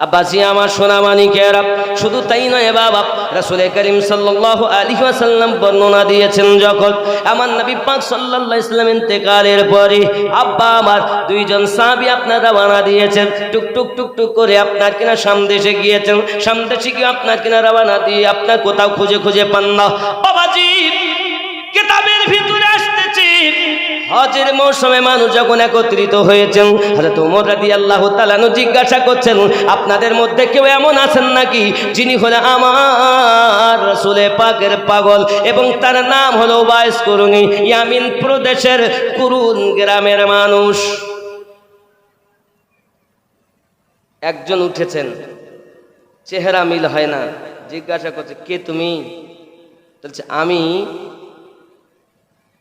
আব্বাসি আমার সোনা মানিকেরা, শুধু তাই নয় বাবা, রাসূল করিম সাল্লাল্লাহু আলাইহি ওয়াসাল্লাম বর্ণনা দিয়েছেন যখন আমার নবী পাক সাল্লাল্লাহু আলাইহি ওয়াসাল্লাম ইন্তেকালের পরে আব্বা আমার দুইজন সাহাবী আপনার রওনা দিয়েছেন। টুক টুক টুক টুক করে আপনার কিনা সামদেশে গিয়েছেন। সামদেশে গিয়ে আপনার কিনা রওনা দিয়ে আপনার কোথাও খুঁজে খুঁজে পান না। বাবাজি, কিতাবের ভিতরে আসতেছে হজের মৌসুমে মানুষ যখন একত্রিত হয়েছেন, হযরত ওমর রাদিয়াল্লাহু তাআলা আনহু জিজ্ঞাসা করছেন, আপনাদের মধ্যে কেউ এমন আছেন নাকি যিনি হলো আমার রাসূলে পাকের পাগল এবং তার নাম হলো ওয়াইস কুরুনি, ইয়ামিন প্রদেশের কুরুন গ্রামের মানুষ। একজন উঠেছেন, চেহারা মিল হয় না। জিজ্ঞাসা করছে, কে তুমি? বলছে, আমি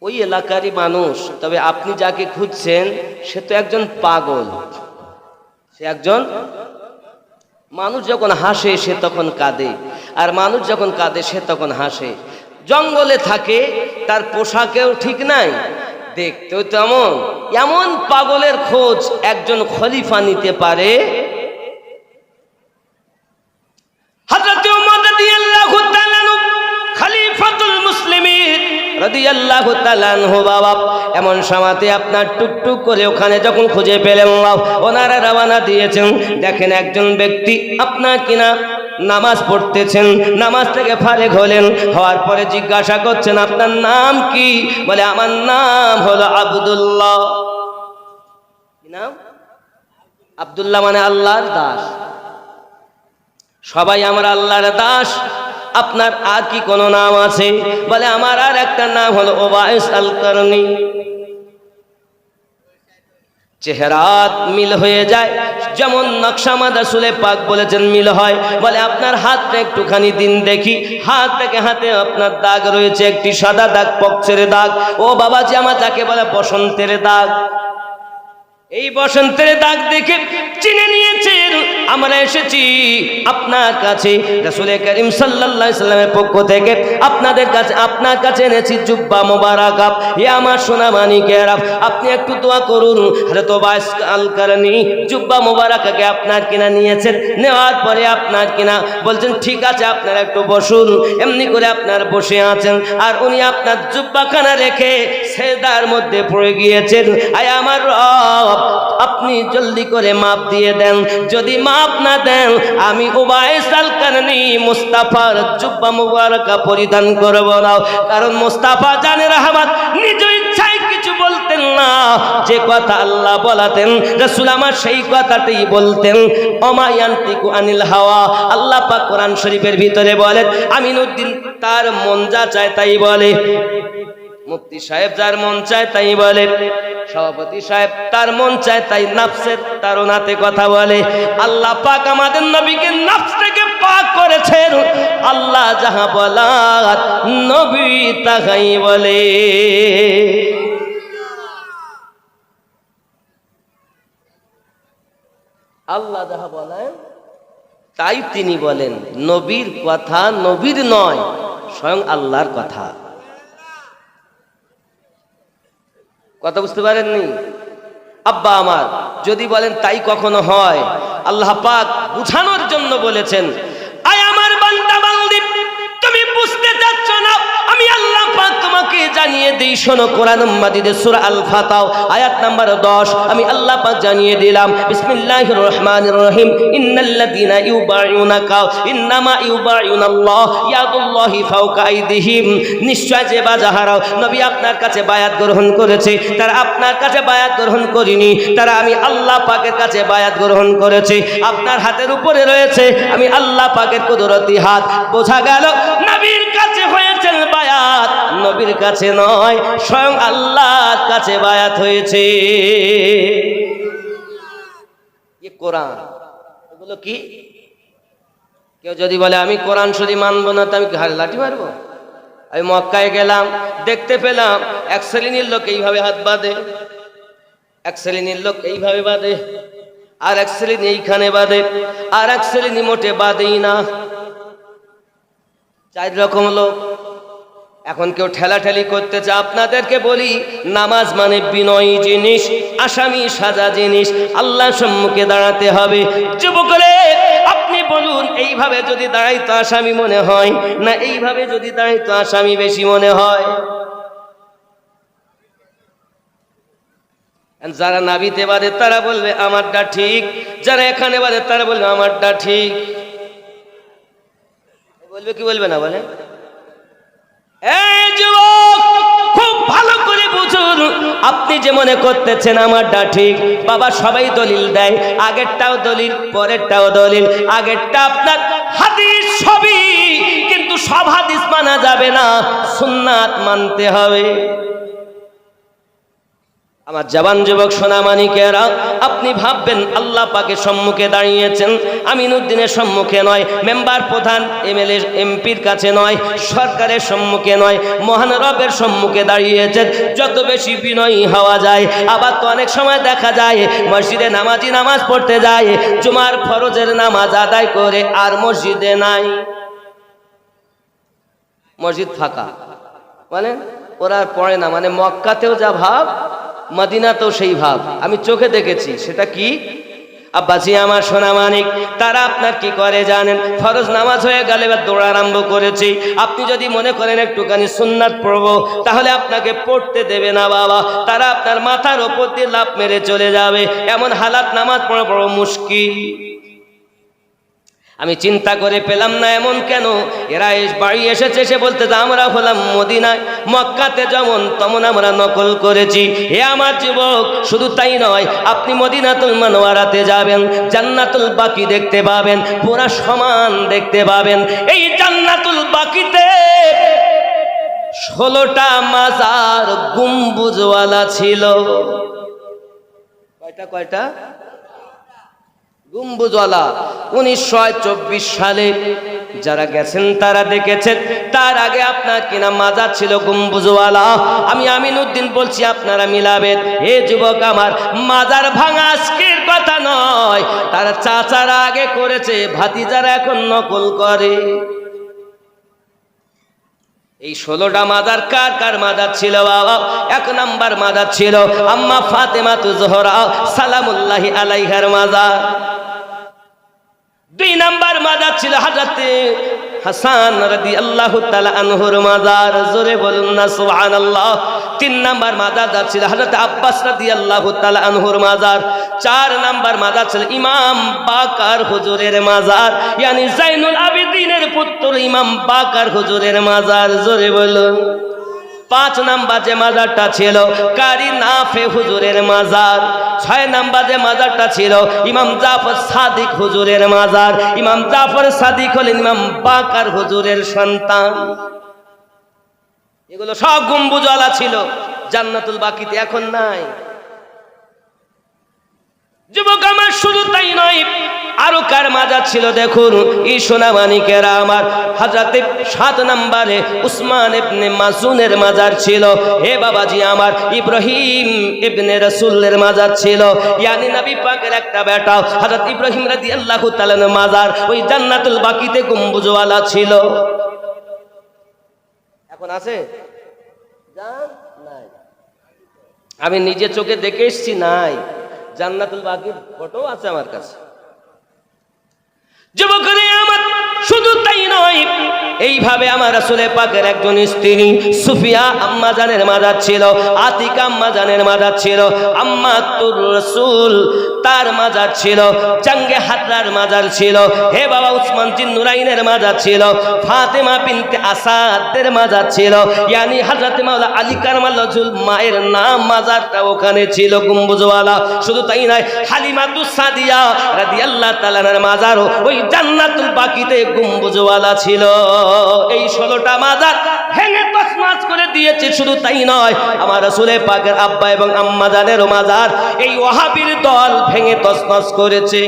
ওই এলাকারই মানুষ, তবে আপনি যাকে খুঁজছেন সে তো একজন পাগল। সে একজন মানুষ যখন হাসে সে তখন কাঁদে, আর মানুষ যখন কাঁদে সে তখন হাসে। জঙ্গলে থাকে, তার পোশাকেও ঠিক নাই, দেখতেও তেমন। এমন পাগলের খোঁজ একজন খলিফা নিতে পারে? হযরত ওমর রাদিয়াল্লাহু তাআলা আনহু খলিফাতুল মুসলিমিন রাদিয়াল্লাহু তাআলা আনহু বাবা, এমন সময়তে আপনার টুকটুক করে ওখানে যখন খুঁজে পেলেন, ওনারা রওনা দিয়েছেন। দেখেন একজন ব্যক্তি আপনার কিনা নামাজ পড়তেছেন, নামাজ থেকে ফারেক হলেন, হওয়ার পরে জিজ্ঞাসা করছেন, আপনার নাম কি? বলে, আমার নাম হলো আব্দুল্লাহ। কি নাম? আব্দুল্লাহ মানে আল্লাহর দাস। সবাই আমরা আল্লাহর দাস। আপনার আর কি কোনো নাম আছে? বলে, আমার আর একটা নাম হলো ওয়াইস আল কারনি। চেহারাত মিল হয়ে যায়, যেমন নকশামাদ রাসূলে পাক বলেছেন মিল হয়। বলে, আপনার হাতটা একটুখানি দিন দেখি। হাত থেকে হাতে আপনার দাগ রয়েছে, একটি সাদা দাগ, পক্ষের দাগ। ও বাবাজি, আমার যাকে বলে বসন্তের দাগ। এই বসন্তের দাগ দেখে চিনে নিয়েছেন আমরা এসেছি আপনার কাছে। রাসূল করিম সাল্লাল্লাহু আলাইহি সাল্লামের পক্ষ থেকে আপনার কাছে এনেছি জুব্বা মোবারক। হে আমার সোনা মানিকেরা, আপনি একটু দোয়া করুন। হযরত ওয়াইস আল কারনি জুব্বা মোবারককে আপনার কিনা নিয়েছেন। নেওয়ার পরে আপনার কিনা বলছেন, ঠিক আছে আপনারা একটু বসুন। এমনি করে আপনার বসে আছেন, আর উনি আপনার জুব্বাখানা রেখে সেজদার মধ্যে পড়ে গিয়েছেন। আয় আমার রব, আপনি জলদি করে মাপ দিয়ে দেন। যদি মাপ না দেন, আমি ওয়াইস আল কারনি মুস্তাফার জুব্বা মুবারকা পরিধান করব না। কারণ মুস্তাফা জানে রহমত নিজ ইচ্ছায় কিছু বলতেন না। যে কথা আল্লাহ বলাতেন, রাসূল আমার সেই কথাটাই বলতেন। ওমা ইয়ান্তিকু আনিল হাওয়া, আল্লাহ পাক কোরআন শরীফের ভিতরে বলেন, আমিনউদ্দিন তার মন যা চায় তাই বলে। মুফতি সাহেব যার মন চায় তাই বলে। সভাপতি সাহেব তার মন চায় তাই নাফসের তাড়নাতে কথা বলে। আল্লাহ পাক আমাদের নবীকে নাফস থেকে পাক করেছেন। আল্লাহ যাহা বলাত নবী তাহাই বলে। আল্লাহ যাহা বলেন তাই তিনি বলেন। নবীর কথা নবীর নয়, স্বয়ং আল্লাহর কথা। কথা বুঝতে পারেননি? আব্বা আমার যদি বলেন তাই কখনো হয়? আল্লাহ পাক বুঝানোর জন্য বলেছেন, আয় আমার বান্দা বান্দি, তুমি বুঝতে চাচ্ছ না, আমি আল্লাহ পাক তোমাকে জানিয়ে দিই, শোনো। কোরআন মাজিদে সূরা আল ফাতাহ আয়াত নাম্বার 10 আমি আল্লাহ পাক জানিয়ে দিলাম, বিসমিল্লাহির রহমানির রহিম, ইন্নাল্লাযীনা ইউবাইউনাকা ইন্নামা ইউবাইউনাল্লাহ ইয়াদুল্লাহি ফাওকা আইদিহিম। নিশ্চয় যে বাজাহারাও নবী আপনার কাছে বায়াত গ্রহণ করেছে, তারা আপনার কাছে বায়াত গ্রহণ করিনি, তারা আমি আল্লাহ পাকের কাছে বায়াত গ্রহণ করেছে। আপনার হাতের উপরে রয়েছে আমি আল্লাহ পাকের কুদরতি হাত। বোঝা গেল নবীর কাছে হয়েছে বায়াত, নবীর কাছে নয়, স্বয়ং আল্লাহর কাছে বায়াত হয়েছে। এই কোরআন, এগুলো কি? কেউ যদি বলে আমি কোরআন শরীফ মানবো না, তো আমি ঘাড়ে লাঠি মারবো? আমি মক্কায় গেলাম, দেখতে পেলাম এক শ্রেণীর লোক এইভাবে হাত বাঁধে, এক শ্রেণীর লোক এইভাবে বাঁধে, আর এক শ্রেণী এইখানে বাঁধে, আর এক শ্রেণী মোটে বাঁধেই না। 4 রকম লোক। এখন কেউ ঠেলাঠেলি করতেছে। আপনাদেরকে বলি, নামাজ মানে বিনয়ী জিনিস, আসামি সাজা জিনিস। আল্লাহর সম্মুখে দাঁড়াতে হবে। যুবকরে আপনি বলুন, এইভাবে যদি দাঁড়াই তো আসামি মনে হয় না এইভাবে যদি দাঁড়াই তো আসামি বেশি মনে হয়? যারা নাবিতে বাঁধে তারা বলবে আমারটা ঠিক, যারা এখানে বাঁধে তারা বলবে আমারটা ঠিক। বলবে কি বলবে না বলেন? এই যুবক, খুব ভালো করে বুঝুন, আপনি যে মনে করতেছেন আমারটা ঠিক, বাবা সবাই দলিল দেয়, আগেরটাও দলিল, পরেরটাও দলিল। আগেরটা আপনার হাদিস সবই, কিন্তু সব হাদিস মানা যাবে না, সুন্নাত মানতে হবে। আমার জবান যুবক সোনামানিকেরা, আপনি ভাববেন আল্লাহ পাকের সম্মুখে দাঁড়িয়েছেন, আমিনুদ্দিনের সম্মুখে নয়, মেম্বার প্রধান এমএলএ এমপির কাছে নয়, সরকারের সম্মুখে নয়, মহান রবের সম্মুখে দাঁড়িয়েছেন। যত বেশি বিনয়ী হওয়া যায়। আবার তো অনেক সময় দেখা যায় মসজিদে নামাজি নামাজ পড়তে যায়, জুমার ফরজের নামাজ আদায় করে আর মসজিদে নাই, মসজিদ ফাঁকা, মানে ওরা আর পড়ে না। মানে মক্কাতেও যা ভাব, মদিনাতেও সেই ভাব, আমি চোখে দেখেছি। সেটা কি? আব্বাজি আমার সোনা মানিক, তারা আপনার কি করে জানেন? ফরজ নামাজ হয়ে গেলে এবার দৌড় আরম্ভ করেছি। আপনি যদি মনে করেন একটুখানি সুন্নাত পড়বো, তাহলে আপনাকে পড়তে দেবে না বাবা। তারা আপনার মাথার ওপর দিয়ে লাফ মেরে চলে যাবে, এমন হালাত নামাজ পড়া বড় মুশকিল। আমি চিন্তা করে পেলাম না এমন কেন। এরা বাড়ি এসেছে, সে বলতে আমরা হলাম মদিনায়, মক্কাতে যেমন তেমন আমরা নকল করেছি। হে আমার যুবক, শুধু তাই নয়, আপনি মদিনাতুল মুনাওয়ারাতে যাবেন, জান্নাতুল বাকি দেখতে পাবেন, পুরা সমান দেখতে পাবেন। এই জান্নাতুল বাকিতে 16টা মাজার গম্বুজওয়ালা ছিল। কয়টা গম্বুজওয়ালা? 1924 সালে যারা গেছেন তারা দেখেছেন। তার আগে আপনার কিনা মাজার ছিল গম্বুজওয়ালা। আমি আমিনুদ্দিন বলছি, আপনারা মিলাবেন। হে যুবক আমার, মাজার ভাঙা আজকের কথা নয়, তারা চাচারা আগে করেছে, ভাতিজারা এখন নকল করে। এই 16টা মাজার কার কার মাজার ছিল বাবা? 1 নাম্বার মাজার ছিল আম্মা ফাতেমাতু জোহরা সালামুল্লাহি আলাইহার মাজার। 2 নাম্বার মাজার ছিল হযরতে হাসান রাদিয়াল্লাহু তাআলা আনহুর মাজার। জোরে বলুন না সুবহানাল্লাহ। 3 নাম্বার মাজার ছিল হযরত আব্বাস রাদিয়াল্লাহু তাআলা আনহুর মাজার। 4 নাম্বার মাজার ছিল ইমাম বাকার হুজুরের মাজার, yani জাইনুল আবেদিনের পুত্র ইমাম বাকার হুজুরের মাজার। জোরে বলুন। 5 নাম্বার যে মাজারটা ছিল কারি নাফে হুজুরের মাজার। 6 নাম্বার যে মাজারটা ছিল ইমাম জাফর সাদিক হুজুরের মাজার। ইমাম জাফর সাদিক হলেন ইমাম বাকার হুজুরের সন্তান। এগুলো সব গম্বুজওয়ালা ছিল, জান্নাতুল বাকিতে এখন নাই। যুবক আমার, শুধু তাই নয়, আরো কার মাজার ছিল দেখুন। এই সোনা মানিকেরা আমার, হযরতে 7 নম্বরে উসমান ইবনে মাসউনের মাজার ছিল। হে বাবাজি আমার, ইব্রাহিম ইবনে রাসূলের মাজার ছিল, yani নবী পাকের একটা বেটা হযরত ইব্রাহিম রাদিয়াল্লাহু তাআলার মাজার ওই জান্নাতুল বাকিতে গম্বুজওয়ালা ছিল। এখন আছে? জান নাই, আমি নিজে চোখে দেখে এসেছি, নাই। জান্নাতুল বাকির ফটো আছে আমার কাছে। যুবকরে আমার, শুধু তাই নয়, এইভাবে আমার রাসূল পাকের একজন স্ত্রী সুফিয়া আম্মা জানের মাজার ছিল, আতিকা আম্মা জানের মাজার ছিল, আম্মাতুর রাসূল তার মাজার ছিল, জাঙ্গে হাতরার মাজার ছিল, হে বাবা উসমান জিন নুরাইনের মাজার ছিল, ফাতেমা বিনতে আসাদের মাজার ছিল, ইয়ানি হযরত মাওলা আলী কারমাল্লাহুল মায়ের নাম মাজারটা ওখানে ছিল গম্বুজওয়ালা। শুধু তাই নয়, হালিমাতুস সাদিয়া রাদিয়াল্লাহু তাআলার মাজারও ওই জান্নাতুল বাকিতে গম্বুজওয়ালা ছিল। এই 16টা মাজার ভেঙে তছনছ করে দিয়েছে। শুধু তাই নয়, আমার রাসূল পাকের আব্বা এবং আম্মা জানেরও মাজার এই ওয়াহাবীর দল ভেঙে তছনছ করেছে।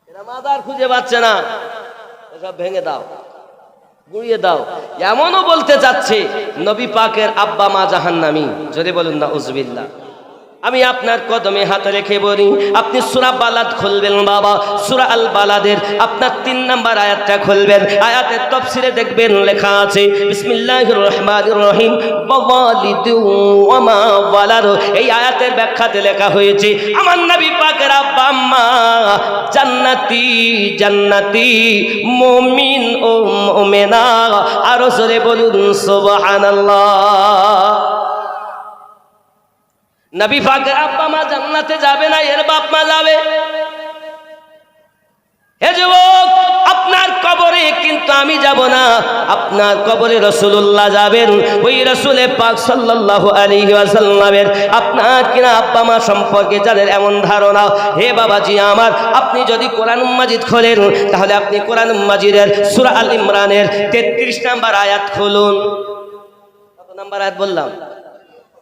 এরা মাজার খুঁজে পাচ্ছে না, সব ভেঙে দাও, গুড়িয়ে দাও। এমনও বলতে যাচ্ছে নবী পাকের আব্বা মা জাহান্নামী। যদি বলুন না উযবিল্লাহ। আমি আপনার কদমে হাত রেখে বলি, আপনি সূরা বালাদ খুলবেন বাবা, সূরা আল বালাদের আপনার 3 নম্বর আয়াতটা খুলবেন। আয়াতের তাফসিরে দেখবেন লেখা আছে বিসমিল্লাহির রহমানির রহিম ওয়ালিদু ওয়া মা ওয়ালাদ। এই আয়াতের ব্যাখ্যাতে লেখা হয়েছে আমার নবী পাকের আব্বা আম্মা জান্নাতি জান্নাতি মুমিন ও মুমিনা। আরো জোরে বলুন সুবহানাল্লাহ। নবী পাকের আব্বা মা জান্নাতে যাবে না, এর বাপ মা যাবে। হে যুবক, আপনার কবরে কিন্তু আমি যাব না, আপনার কবরে রাসূলুল্লাহ যাবেন। ওই রাসূলে পাক সাল্লাল্লাহু আলাইহি ওয়াসাল্লামের আপনার কিনা আব্বা মা সম্পর্কে যাদের এমন ধারণা, হে বাবাজি আমার, আপনি যদি কোরআন মাজিদ খোলেন তাহলে আপনি কোরআন মাজিদের সূরা আল ইমরানের 33 নম্বর আয়াত খুলুন। কত নম্বর আয়াত বললাম?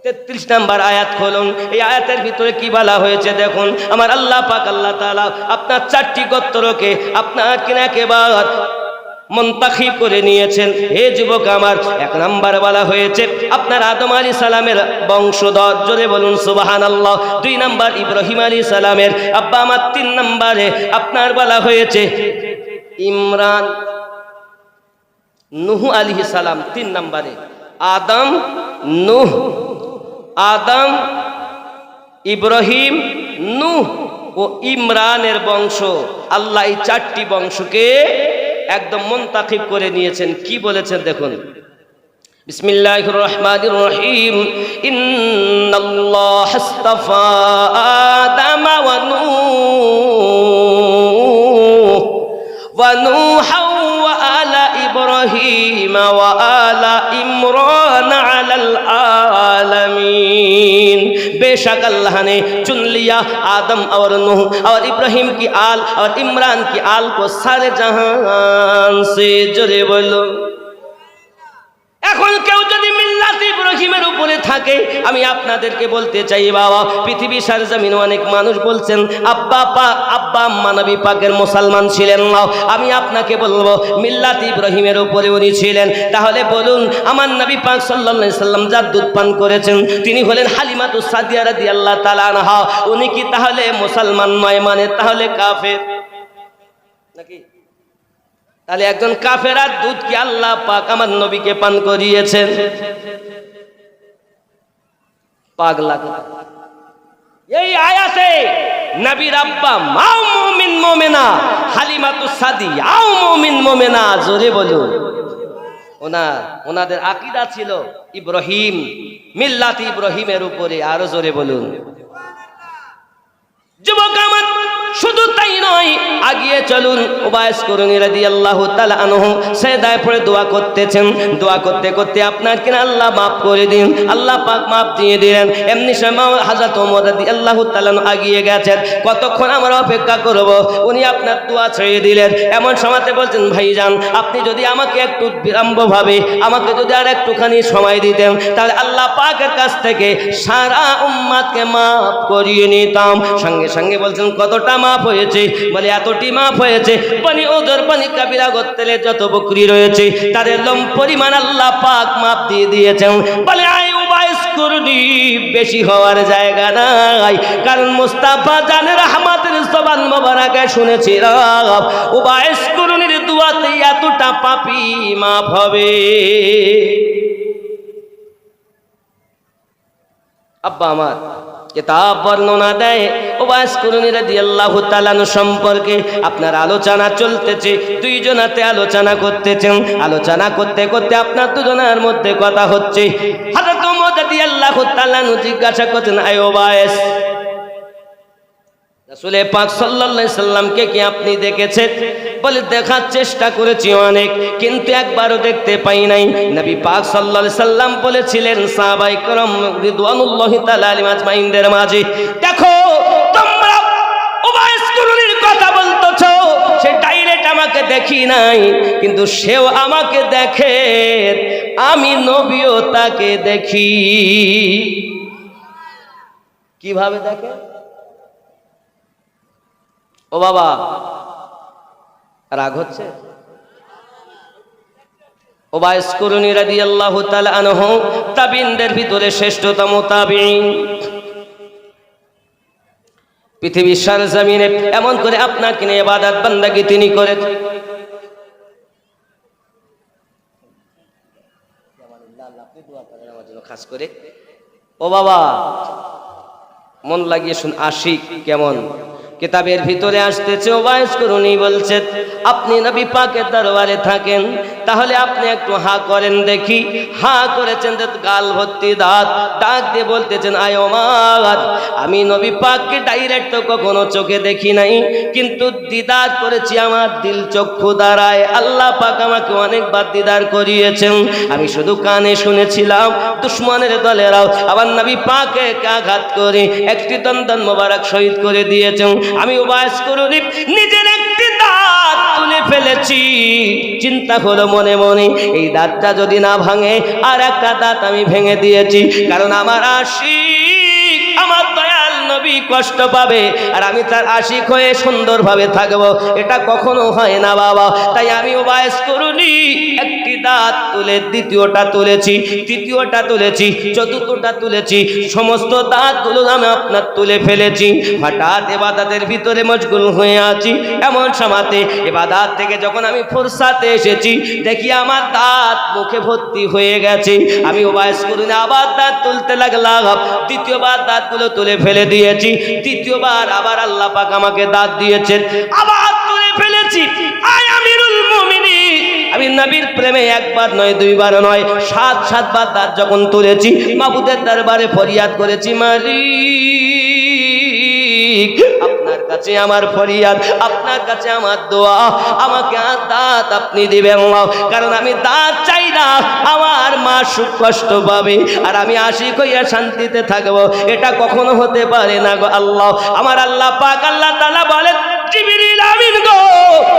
33 নম্বর আয়াত খুলুন। এই আয়াতের ভিতরে কি বলা হয়েছে দেখুন। আমার আল্লাহ পাক আল্লাহ তাআলা আপনার 4টি গোত্রকে আপনার কিনা একেবারে মুনতাখিব করে নিয়েছেন। হে যুবক আমার, 1 নম্বর বলা হয়েছে আপনার আদম আলাইহিস সালামের বংশধর। জোরে বলুন সুবহানাল্লাহ। 2 নম্বর ইব্রাহিম আলাইহিস সালামের আব্বা আমার। 3 নম্বরে আপনার বলা হয়েছে ইমরান নূহ আলাইহিস সালাম। 3 নম্বরে আদম নূহ, আদম ইব্রাহিম নূহ ও ইমরানের বংশ। আল্লাহ এই 4টি বংশকে একদম মুনতাখিব করে নিয়েছেন। কি বলেছেন দেখুন, বিসমিল্লাহির রহমানির রহিম ইন্নাল্লাহ ইসতাফা আদম ওয়া নূহা ওয়া আলা ইব্রাহিম ওয়া আলা ইমরান আলাল आलमीन। बेशक अल्लाह ने चुन लिया आदम और नूह और इब्राहिम की आल और इमरान की आल को सारे जहान से। जोरे बोलो। এখন কেউ যদি মিল্লাত ইব্রাহিমের উপরে থাকে, আমি আপনাদেরকে বলতে চাই বাবা, পৃথিবী সরজমিনে অনেক মানুষ বলছেন আব্বা আম্মা নবী পাকের মুসলমান ছিলেন না। আমি আপনাকে বলবো মিল্লাত ইব্রাহিমের উপরে উনি ছিলেন। তাহলে বলুন আমার নবী পাক সাল্লাল্লাহু আলাইহি সাল্লাম যার দুধ পান করেছেন তিনি হলেন হালিমাতুস সাদিয়া রাদিয়াল্লাহু তাআলা আনহা। উনি কি তাহলে মুসলমান নয়? মানে তাহলে কাফের নাকি? তাহলে একজন কাফেরার দুধ কি আল্লাহ পাক আমার নবীকে পান করিয়েছেন? পাগলা। এই আয়াতে নবীর আব্বা মাও মুমিন মুমিনা, হালিমাতুস সাদিয়াও মুমিন মুমিনা। জোরে বলুন। ওনাদের আকীদা ছিল ইব্রাহিম, মিল্লাত ইব্রাহিমের উপরে। আরো জোরে বলুন। যুবক আমার, শুধু তাই নয়, আগিয়ে চলুন। উবাইস করুনি রাদিয়াল্লাহু তাআলা আনহু সেজদায় পড়ে দোয়া করতেছেন। দোয়া করতে করতে আপনার কিনা আল্লাহ মাফ করে দিন, আল্লাহ পাক মাফ দিয়ে দিলেন। এমনি সময় হযরত ওমর রাদিয়াল্লাহু তাআলা আগিয়ে গেছেন। কতক্ষণ আমরা অপেক্ষা করব? উনি আপনার দোয়া ছেড়ে দিলেন। এমন সময়তে বলছেন ভাইজান, আপনি যদি আমাকে একটু বিলম্বভাবে আমাকে যদি আর একটুখানি সময় দিতেন তাহলে আল্লাহ পাকের কাছ থেকে সারা উম্মতকে মাফ করিয়ে নিতাম। সঙ্গে সঙ্গে বলছেন কতটা মাফ হয়েছে? বলে এতটি মাফ হয়েছে, বনি ওদর বনি কাবিলা গোত্রের যত বকরি রয়েছে তাদের লম পরিমাণ আল্লাহ পাক মাফ দিয়ে দিয়েছেন। বলে আই উবাইস করনি, বেশি হওয়ার জায়গা নাই, কারণ মুস্তাফা জানের রহমতের জবান মোবারকে শুনেছিলাম উবাইস করনির দুয়াতে এতটা পাপী মাফ হবে। আব্বা আমার কিতাব বর্ণনা দেয় ওবাইস কুরুনি রাদিয়াল্লাহু তাআলা সম্পর্কে আপনার আলোচনা চলতেছে, দুইজনাতে আলোচনা করতেছেন, আলোচনা করতে করতে আপনার দুজনের মধ্যে কথা হচ্ছে। হযরত ওমর রাদিয়াল্লাহু তাআলা জিজ্ঞাসা করতেন, আয় ওবাইস, রাসূল পাক সাল্লাল্লাহু আলাইহি সাল্লামকে কি আপনি দেখেছেন? বলে দেখার চেষ্টা করেছি অনেক, কিন্তু একবারও দেখতে পাই নাই। নবী পাক সাল্লাল্লাহু আলাইহি সাল্লাম বলেছিলেন সাহাবায়ে কেরাম রিদওয়ানুল্লাহি তাআলা আলাইহিম আজমাইনদের মাঝে, দেখো তোমরা উবাইস কুরুনির কথা বলতেছো, সে ডাইরেক্ট আমাকে দেখি নাই, কিন্তু সেও আমাকে দেখে, আমি নবীও তাকে দেখি। কিভাবে দেখে? ও বাবা, রাগ হচ্ছে? উবাইস কুরুনি রাদিয়াল্লাহু তাআলা আনহু তাবিঈনদের ভিতরে শ্রেষ্ঠতম তাবিঈন। পৃথিবীর সরজমিনে এমন করে আপনাকে নিয়ে ইবাদত বান্দাগি তিনি করেছেন। খাস করে ও বাবা, মন লাগিয়ে শুন, আশিক কেমন কিতাবের ভিতরে আসতেছে। ওবাইস কুরুনি বলছেন, আপনি নবী পাকের দরবারে থাকেন, তাহলে আপনি একটু হা করেন দেখি। হা করেছেন, গাল ভর্তি দাঁত, ডাক দিয়ে বলতেছেন, আয় ওমর, আমি নবী পাককে ডাইরেক্ট তো কখনো চোখে দেখি নাই, কিন্তু দিদার করেছি আমার দিল চক্ষু দ্বারায়। আল্লাহ পাক আমাকে অনেকবার দিদার করিয়েছেন, আমি শুধু কানে শুনেছিলাম। দুশ্মনের দলেরাও আবার নবী পাকে আঘাত করে একটি দন্দন মোবারক শহীদ করে দিয়েছেন। আমি উবাইস কুরুনি নিজের একটি দাঁত তুলে ফেলেছি। চিন্তা হলো মনে মনে, এই দাঁতটা যদি না ভাঙে আর একটা দাঁত আমি ভেঙে দিয়েছি, কারণ আমার আশিক, আমার দয়াল নবী কষ্ট পাবে, আর আমি তার আশিক হয়ে সুন্দরভাবে থাকবো, এটা কখনো হয় না বাবা। তাই আমি উবাইস কুরুনি একটি দাঁত তুলে দ্বিতীয়টা তুলেছি, তৃতীয়টা তুলেছি, চতুর্থটা তুলেছি, সমস্ত দাঁতগুলো আমি আপনার তুলে ফেলেছি। হঠাৎ ইবাদতের ভিতরে মশগুল হয়ে আছি, এমন সময়তে ইবাদত থেকে যখন আমি ফুরসাতে এসেছি, দেখি আমার দাঁত মুখে ভর্তি হয়ে গেছে। আমি উবাইস কুরুনি আবার দাঁত তুলতে লাগলাম, দ্বিতীয়বার দাঁতগুলো তুলে ফেলে দিয়েছি, তৃতীয়বার আবার আল্লাহ পাক আমাকে দাঁত দিয়েছেন, আবার তুলে ফেলেছি। আয় আমিরুল মুমিনিন, আমি নবীর প্রেমে একবার নয়, দুইবার নয়, 7 বার দাঁত যখন তুলেছি, মাবুদের দরবারে ফরিয়াদ করেছি, মালিক আপনার কাছে আমার ফরিয়াদ, আপনার কাছে আমার দোয়া, আমাকে আর দাঁত আপনি দিবেন না, কারণ আমি দাঁত চাই না, আমার মা সুখ কষ্ট পাবে আর আমি আশিক হইয়া শান্তিতে থাকবো, এটা কখনো হতে পারে না গো আল্লাহ। আমার আল্লাহ পাক আল্লাহ তাআলা বলেন, জিবরিল আমিন গো,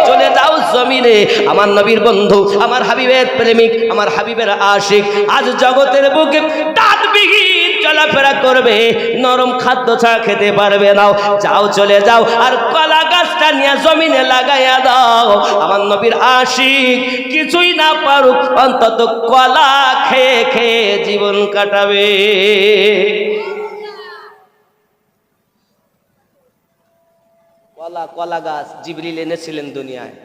চলে যাও জমিনে, আমার নবীর বন্ধু, আমার হাবিবের প্রেমিক, আমার হাবিবের আশিক আজ জগতের বুকে দাঁতবিহীন চলাফেরা করবে, নরম খাদ্য ছাড়া খেতে পারবে না, যাও চলে যাও, আর কলা গাছটা নিয়ে জমিনে লাগাইয়া দাও, আমার নবীর আশিক কিছুই না পারুক, অন্তত কলা খেয়ে খেয়ে জীবন কাটাবে। কলা গাছ জিবরিল এনেছিলেন দুনিয়ায়।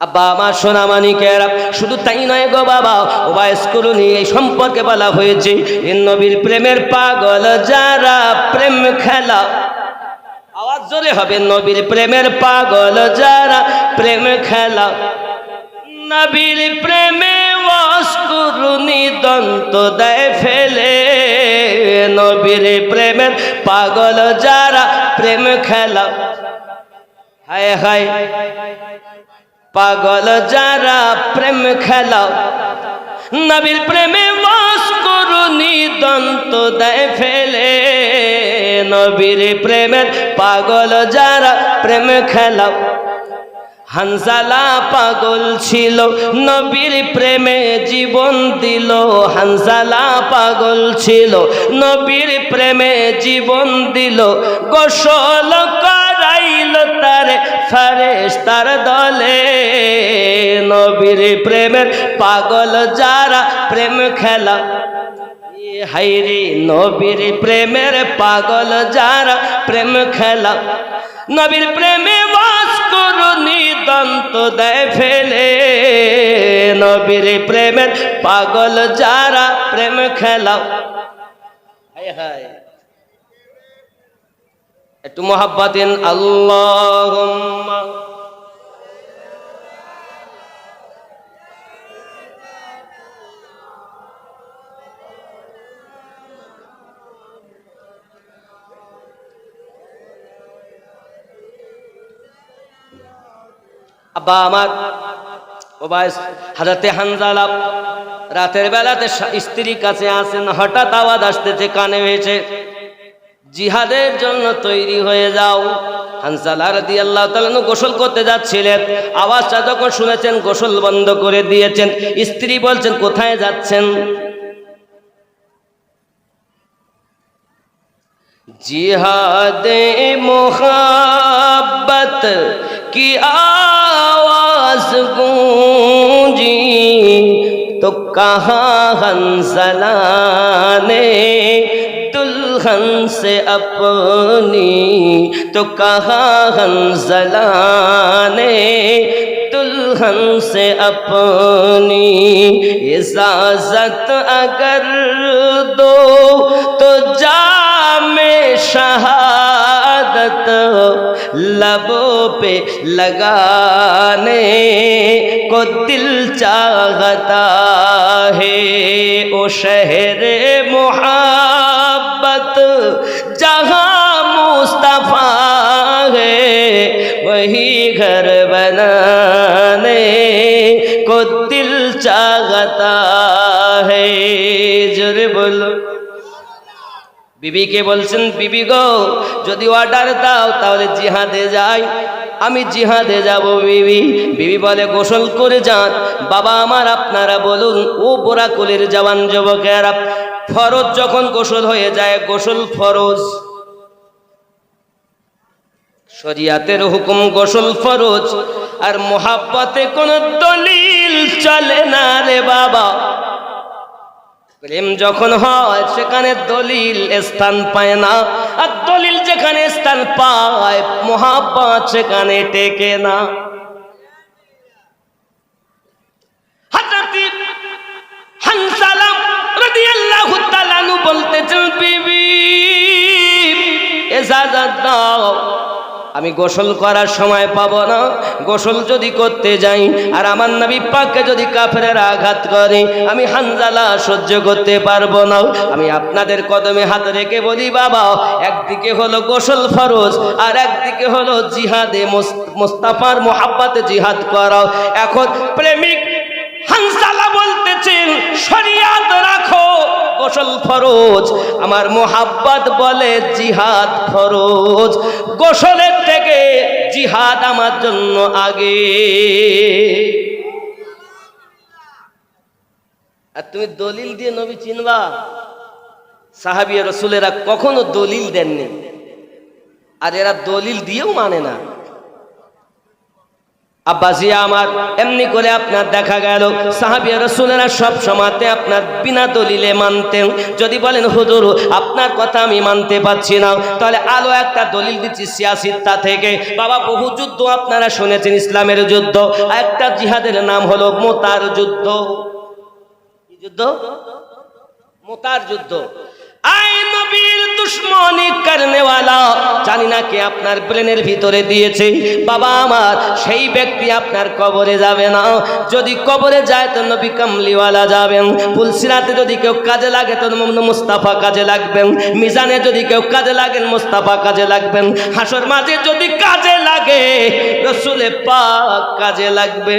আব্বা আমার সোনা মানিকেরা, শুধু তাই নয় গো বাবা, উবাইস কুরুনি এই সম্পর্কে বলা হয়েছে, এই নবীর প্রেমের পাগল যারা, প্রেম খেলা, আওয়াজ জোরে হবে, নবীর প্রেমের পাগল যারা, প্রেম খেলা, নবীর প্রেমে ওয়াস কুরুনি দন্ত দেয় ফেলে, নবীর প্রেমের পাগল যারা, প্রেম খেলা, হায় হায় পাগল যারা, প্রেম খেলা, নবীর প্রেমে ওয়াস কুরুনি দন্ত দেয় ফেলে, নবীর প্রেমের পাগল যারা, প্রেম খেলা। হানজালা পাগল ছিল, নবীর প্রেমে জীবন দিল, হানজালা পাগল ছিল, নবীর প্রেমে জীবন দিল, গোসল করাইল তারে ফেরেশতার দলে, নবীর প্রেমের পাগল যারা, প্রেম খেলা, হায়রে নবীর প্রেমের পাগল যারা, প্রেম খেলা, নবীর প্রেমে ওয়াস কুরুনি দন্ত দেয় ফেলে, নবীর প্রেমের পাগল যারা, প্রেম খেলা, হায় হায়, একটু মোহাব্বতেন আল্লাহুম্মা। আব্বা আমার ওবাইস হযরতে হানজালা রাতের বেলাতে স্ত্রীর কাছে আসেন, হঠাৎ আওয়াজ আসতেছে কানে হয়েছে, জিহাদের জন্য তৈরি হয়ে যাও। হানজালা রাদিয়াল্লাহু তাআলা গোসল করতে যাচ্ছিলেন, আওয়াজটা যখন শুনেছেন গোসল বন্ধ করে দিয়েছেন। স্ত্রী বলছেন কোথায় যাচ্ছেন? জিহাদে মোহাব্বত की आवाज गूंजी तो कहाँ हंसला ने दुल्हन से अपनी, तो कहाँ हंसला ने दुल्हन से अपनी, इजाजत अगर दो तो जामे शहादत लबों पे लगाने को दिल चाहता है। ओ शहरे मोहब्बत जहाँ मुस्तफा है, वही घर बनाने को दिल चाहता है। जोरे बोलो। বিবিকে বলছেন, বিবি গো যদি অর্ডার দাও তাহলে জিহাদে যাই, আমি জিহাদে যাব বিবি। বিবি বলে গোসল করে যান। বাবা আমার আপনারা বলুন, ও বোরাকুলের জওয়ান যুবকেরা, ফরজ যখন গোসল হয়ে যায়, গোসল ফরজ, শরিয়াতের হুকুম গোসল ফরজ, আর মোহাব্বতে কোনো দলিল চলে না রে বাবা। প্রেম যখন হয় সেখানে দলিল স্থান পায় না, আর দলিল যেখানে স্থান পায় মোহাব্বত সেখানে টেকে না। হযরত হানজালা রাদিয়াল্লাহু তাআলা আনহু বলতেছেন, বিবি ইজাজত দাও, আমি গোসল করার সময় পাবো না। গোসল যদি করতে যাই আর আমার নবী পাককে যদি কাফেরেরা আঘাত করে, আমি হানজালা সহ্য করতে পারবো না। আমি আপনাদের কদমে হাত রেখে বলি বাবা, একদিকে হলো গোসল ফরজ আর একদিকে হলো জিহাদে মুস্তাফার মোহাব্বতে জিহাদ করাও। এখন প্রেমিক হানজালা বলতেছেন শরিয়াত রাখো, গোসল ফরজ, আমার মোহাব্বত বলে জিহাদ ফরজ। গোসলের থেকে জিহাদ আমার জন্য আগে। আর তুমি দলিল দিয়ে নবী চিনবা? সাহাবী রাসূলেরা কখনো দলিল দেননি, আর এরা দলিল দিয়েও মানে না। আব্বাজি আমার, এমনি করে আপনার দেখা গেল সাহাবী রাসূলেরা সব সময়তে আপনার বিনা দলিলে মানতেন। যদি বলেন হুজুর আপনার কথা আমি মানতে পারছি না, তাহলে আলো একটা দলিল দিচ্ছি সিয়াসিত্তা থেকে। বাবা বহু যুদ্ধ আপনারা শুনেছেন, ইসলামের যুদ্ধ, একটা জিহাদের নাম হলো মোতার যুদ্ধ। কি যুদ্ধ? মোতার যুদ্ধ। আই নবীর দুশমনি করনেওয়ালা, জানি না কে আপনার ব্রেনের ভিতরে দিয়েছে বাবা আমার, সেই ব্যক্তি আপনার কবরে যাবে না। যদি কবরে যায় তো নবী কামলিওয়ালা যাবেন। পুলসিরাতে যদি কেউ কাজে লাগে তো মুস্তাফা কাজে লাগবেন। মিজানে যদি কেউ কাজে লাগেন মুস্তাফা কাজে লাগবেন। হাসর মাঝে যদি কাজে লাগে রাসূলে পাক কাজে লাগবে।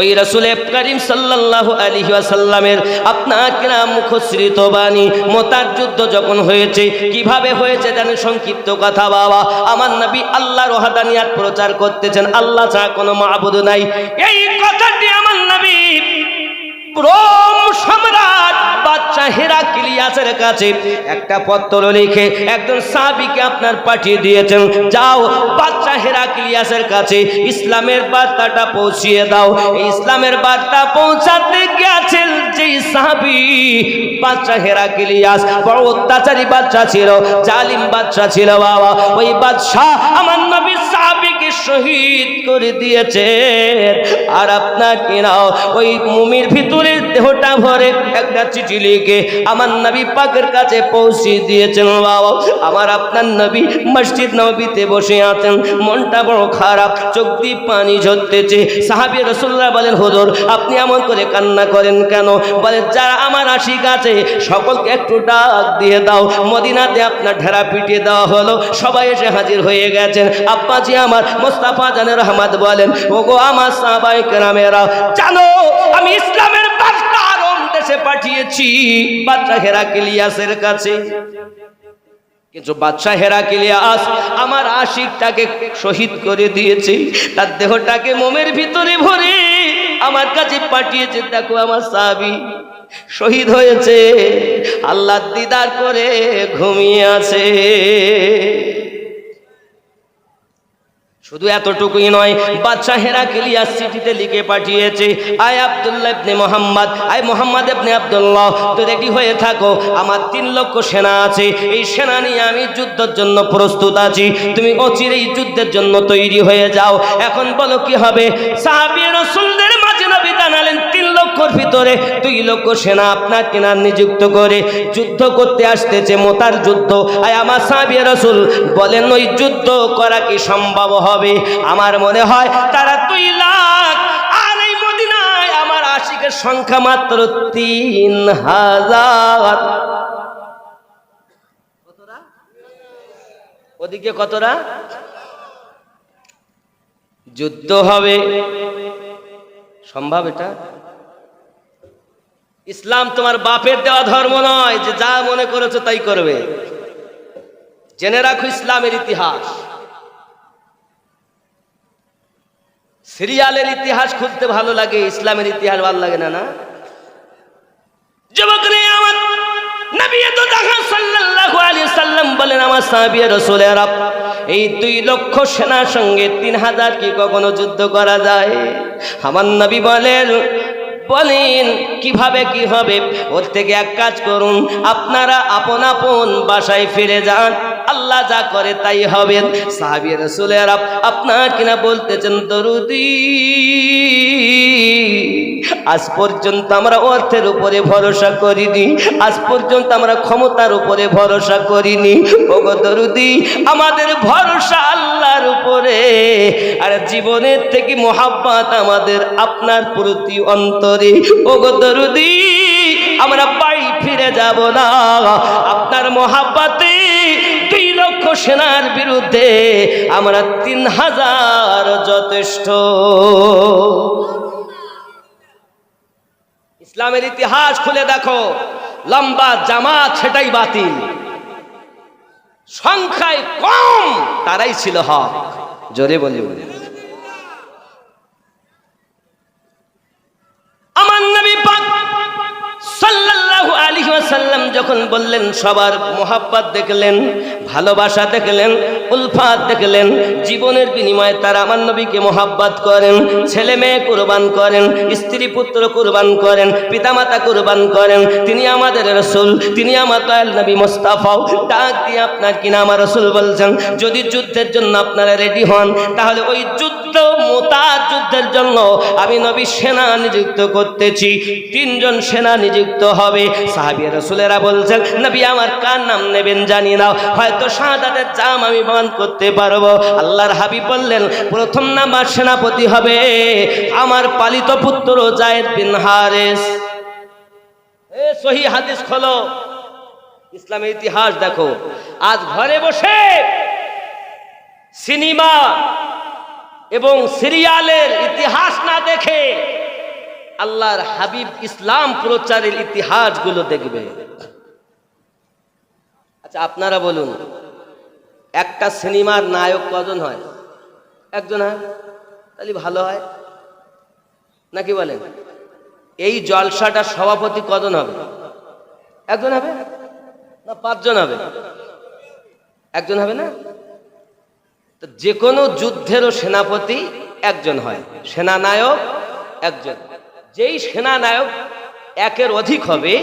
ওই রাসূল করিম সাল্লাল্লাহু আলাইহি ওয়াসাল্লামের আপনাকে মুখশ্রিত বাণী, মোতার যুদ্ধ যখন হয়েছে, কিভাবে হয়েছে জানেন? সংক্ষিপ্ত কথা বাবা, আমার নবী আল্লাহর ওয়াহদানিয়াত প্রচার করতেছেন, আল্লাহ ছাড়া কোনো মাবুদ নাই। এই কথাটি আমার নবী রোম সম্রাট বাদশা হেরাক্লিয়াসের কাছে একটা পত্র লিখে একজন সাহাবীকে আপনার পাঠিয়ে দিয়েছেন, যাও বাদশা হেরাক্লিয়াসের কাছে ইসলামের বার্তাটা পৌঁছিয়ে দাও। এই ইসলামের বার্তা পৌঁছাতে গেছেন যেই সাহাবী, বাদশা হেরাক্লিয়াস বড় অত্যাচারী বাদশা ছিল, জালিম বাদশা ছিল বাবা। ওই বাদশা আমার নবীর সাহাবীকে শহীদ করে দিয়েছেন, আর আপনার কিনা ওই মুমির ভিতরে দেহটা ভরে একটা চিঠি লিখে আমার নবী পাকের কাছে পৌঁছে দিয়েছেন। বাবা, আমার আপনার নবী মসজিদ নববীতে বসে আছেন, মনটা বড় খারাপ, চোখ দিয়ে পানি ঝরতেছে। সাহাবী রাসূলুল্লাহ বলেন, হুজুর আপনি এমন করে কান্না করেন কেন? বলে, যারা আমার আশিক আছে সকলকে একটু ডাক দিয়ে দাও, মদিনাতে আপনার ঢেরা পিটিয়ে দেওয়া হলো, সবাই এসে হাজির হয়ে গেছেন। আব্বাজি আমার মোস্তাফা জানের রহমত বলেন, ওগো আমার সাহাবায়ে কেরামেরা, জানো আমি ইসলামের বার্তা আরব দেশে পাঠিয়েছি বাদশা হেরাক্লিয়াসের কাছে, কিন্তু বাদশা হেরাক্লিয়াস আমার আশিকটাকে শহীদ করে দিয়েছে, তার দেহটাকে মোমের ভিতরে ভরে আমার কাছে পাঠিয়েছে। দেখো আমার সাহাবী শহীদ হয়েছে, আল্লাহ দিদার করে ঘুমিয়ে আছে। শুধু এতটুকুই নয়, বাদশা হেরাক্লিয়াস চিঠিতে লিখে পাঠিয়েছে, আয় আব্দুল্লাহ ইবনে মুহাম্মদ, আয় মুহাম্মদ ইবনে আব্দুল্লাহ, তো রেডি হয়ে থাকো, আমার 3 লক্ষ সেনা আছে, এই সেনা নিয়ে আমি যুদ্ধের জন্য প্রস্তুত আছি, তুমি অচিরেই যুদ্ধের জন্য তৈরি হয়ে যাও। এখন বলো কি হবে? সাহাবী রাসূলদের মাঝে নবী জানালেন, 3 লক্ষর ভিতরে 2 লক্ষ সেনা আপনার কিনা নিযুক্ত করে যুদ্ধ করতে আসতেছে, মোতার যুদ্ধ। আয় আমার সাহাবী রাসূল বলেন, ওই যুদ্ধ করা কি সম্ভব হবে? আমার মনে হয় তারা 2 লাখ, আর এই মদিনায় আমার আশিকের সংখ্যা মাত্র 3000। কতরা? ওদিকে কতরা? যুদ্ধ হবে সম্ভব? এটা ইসলাম তোমার বাপের দেওয়া ধর্ম নয় যে যা মনে করেছো তাই করবে। জেনে রাখো ইসলামের ইতিহাস, সিরিয়ালের ইতিহাস খুঁজতে ভালো লাগে, ইসলামের ইতিহাস ভালো লাগে না? না যুবক রে আমার, নবী তো দেখা সাল্লাল্লাহু আলাইহি সাল্লাম বলেন, আমার সাহাবী রাসূলেরা, এই 2 লক্ষ সেনার সঙ্গে 3000 কি কখনো যুদ্ধ করা যায়? আমার নবী বলেন কিভাবে কি হবে? ওর থেকে এক কাজ করুন, আপনারা আপন আপন বাসায় ফিরে যান, আল্লাহ যা করে তাই হবে। সাহাবী রাসূলেরা আপনার কিনা বলতেছেন, দরুদি আজ পর্যন্ত আমরা অর্থের উপরে ভরসা করিনি, আজ পর্যন্ত আমরা ক্ষমতার উপরে ভরসা করিনি, ওগো দরুদি আমাদের ভরসা আল্লাহর উপরে, আর জীবনের থেকে মহব্বত আমাদের আপনার প্রতি অন্তরে। ওগো দরুদি আমরা বাড়ি ফিরে যাব না, আপনার মহব্বতে 2 লক্ষ সেনার বিরুদ্ধে আমরা 3000 যথেষ্ট। ইসলামের ইতিহাস খুলে দেখো, লম্বা জামাত সেটাই বাতিল, সংখ্যায় কম তারাই ছিল হক। জোরে বলি, আমার নবী পাক সাল্লাল্লাহু আলাইহি ওয়াসাল্লাম যখন বললেন, সবার মোহাব্বত দেখলেন, ভালোবাসা দেখলেন, উলফাত দেখলেন, জীবনের বিনিময়ে তারা আমার নবীকে মোহাব্বত করেন, ছেলে মেয়ে কুরবান করেন, স্ত্রী পুত্র কুরবান করেন, পিতামাতা কুরবান করেন। তিনি আমাদের রাসূল, তিনি আমার দয়াল নবী মুস্তাফা। ডাক দিয়ে আপনার কিনা আমার রাসূল বলছেন, যদি যুদ্ধের জন্য আপনারা রেডি হন, তাহলে ওই যুদ্ধ মোতার যুদ্ধের জন্য আমি নবী সেনা নিযুক্ত করতেছি, 3 জন সেনা নিযুক্ত হবে। সাহাবী রাসূলেরা বলছেন, নবী আমার কার নাম নেবেন জানি না, হয়তো শাহাদাতের জাম আমি বহন করতে পারবো। আল্লাহর হাবিব বললেন, প্রথম নাম্বার সেনাপতি হবে আমার পালিত পুত্র যায়েদ বিন হারেস। সহিহ হাদিস খোলো, ইসলামের ইতিহাস দেখো। আজ ঘরে বসে সিনেমা এবং সিরিয়ালের ইতিহাস না দেখে আল্লাহর হাবিব ইসলাম প্রচারের ইতিহাসগুলো দেখবে। আচ্ছা আপনারা বলুন, একটা সিনেমার নায়ক কজন হয়? একজন হয়, তাহলে ভালো হয় নাকি বলেন? এই জলসাটার সভাপতি কজন হবে? একজন হবে না 5 জন হবে? একজন হবে না? তো যে কোনো যুদ্ধেরও সেনাপতি একজন হয়, সেনানায়ক একজন। যেই সেনানায়ক 1-এর অধিক হবে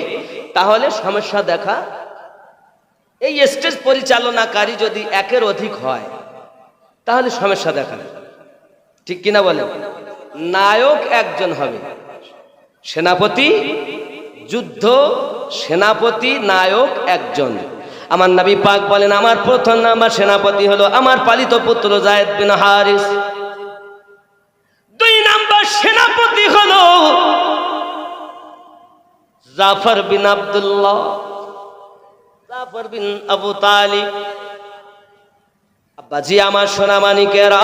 তাহলে সমস্যা দেখা। এই স্টেজ পরিচালনাকারী যদি 1-এর অধিক হয় তাহলে সমস্যা দেখা। ঠিক কিনা বলেন? নায়ক একজন হবে, সেনাপতি, যুদ্ধ সেনাপতি নায়ক একজন। আমার নবী পাক বলেন আমার প্রথম নাম্বার সেনাপতি হলো আমার পালিত পুত্র যায়েদ বিন হারিস। 2 নাম্বার সেনাপতি হলো জাফর বিন আব্দুল্লাহ, জাফর বিন আবু তালিব। আব্বাজি আমার সোনামানিকেরা,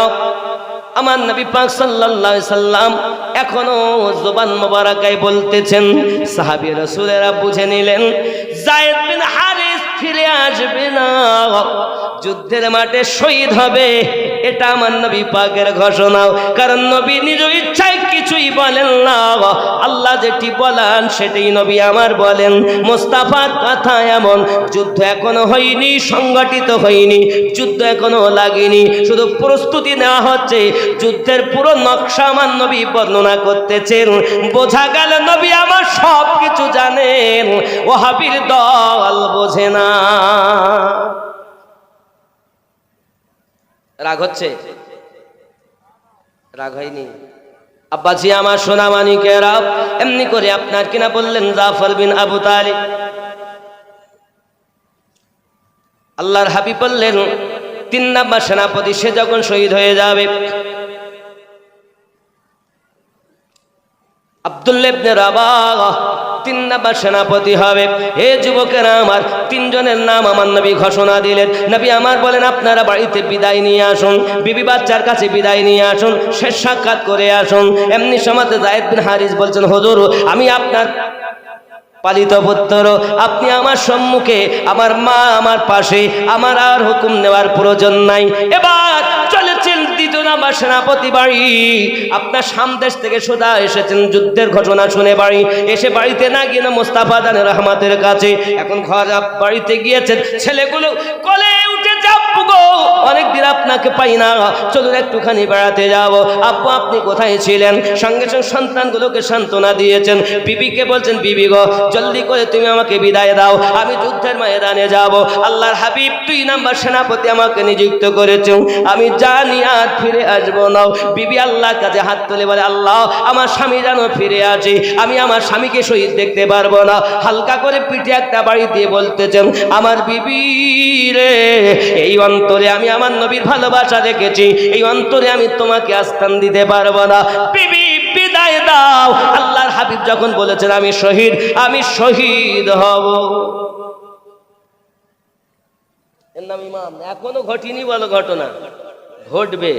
আমার নবী পাক সাল্লাল্লাহু আলাইহি সাল্লাম এখনো জবান মোবারকায় বলতেছেন, সাহাবী রাসূলেরা বুঝে নিলেন যায়েদ বিন হারিস ফিরে আসবে না, যুদ্ধের মাঠে শহীদ হবে। এটা আমার নবী পাকের ঘোষণা, কারণ নবী নিজ ইচ্ছায় কিছুই বলেন না, আল্লাহ যেটি বলেন সেটাই নবী আমার বলেন। মুস্তাফার কথা এমন, যুদ্ধ এখনো হয়নি, সংগঠিত হয়নি, যুদ্ধ এখনো লাগেনি, শুধু প্রস্তুতি নেওয়া হচ্ছে। যুদ্ধের পুরো নকশা আমার নবী বর্ণনা করতেছেন। বোঝা গেল নবী আমার সব কিছু জানেন, ওয়াহাবীর দল বোঝে না। রাগ হচ্ছে? রাগ হয়নি? আব্বাজি আমার সোনামানিকেরা, এমনি করে আপনার কিনা বললেন জাফর বিন আবু তালিব। আল্লাহর হাবিব বললেন 3 নাম্বার সেনাপতি সে যখন শহীদ হয়ে যাবে, আব্দুল্লাহ ইবনে রাবাহ 3 নাম্বার সেনাপতি হবে। হে যুবকেরা আমার, 3 জনের নাম আমার নবী ঘোষণা দিলেন। নবী আমার বলেন আপনারা বাড়িতে বিদায় নিয়ে আসুন, বিবি বাচ্চার কাছে বিদায় নিয়ে আসুন, শেষ সাক্ষাৎ করে আসুন। এমনি সময় যায়েদ বিন হারিস বলছেন হুজুর আমি আপনার পালিত পুত্র, আপনি আমার সম্মুখে, আমার মা আমার পাশে, আমার আর হুকুম নেওয়ার প্রয়োজন নাই। এবার চলেছেন 2 নাম্বার সেনাপতি বাড়ি। আপনার সামদেশ থেকে সোজা এসেছেন যুদ্ধের ঘটনা শুনে বাড়ি, এসে বাড়িতে না গিয়ে মুস্তাফা দানের রহমতের কাছে এখন ঘর বাড়িতে গিয়েছেন। ছেলেগুলো কোলে উঠে আব্বু গো অনেকদিন আপনাকে পাই না, চলুন একটুখানি বেড়াতে যাব। আব্বু আপনি কোথায় ছিলেন? সঙ্গে সঙ্গে সন্তানগুলোকে সান্ত্বনা দিয়েছেন। বিবিকে বলছেন বিবি গো জলদি করে তুমি আমাকে বিদায় দাও, আমি যুদ্ধের ময়দানে যাব। আল্লাহর হাবিব 2 নাম্বার সেনাপতি আমাকে নিযুক্ত করেছেন, আমি জানি আর ফিরে আসবো না। বিবি আল্লাহর কাছে হাত তুলে বলে আল্লাহ আমার স্বামী যেন ফিরে আসে, আমি আমার স্বামীকে শহীদ দেখতে পারবো না। হালকা করে পিঠে একটা বাড়ি দিয়ে বলতেছেন আমার বিবি রে, এই অন্তরে আমি আমার নবীর ভালোবাসা রেখেছি, এই অন্তরে আমি তোমাকে আস্থান দিতে পারবো না। বিবি বিদায় দাও। আল্লাহর হাবিব যখন বলেছেন আমি শহীদ হব, এর নাম ইমাম। এখনো ঘটেনি বলো ঘটনা, ঘটবে।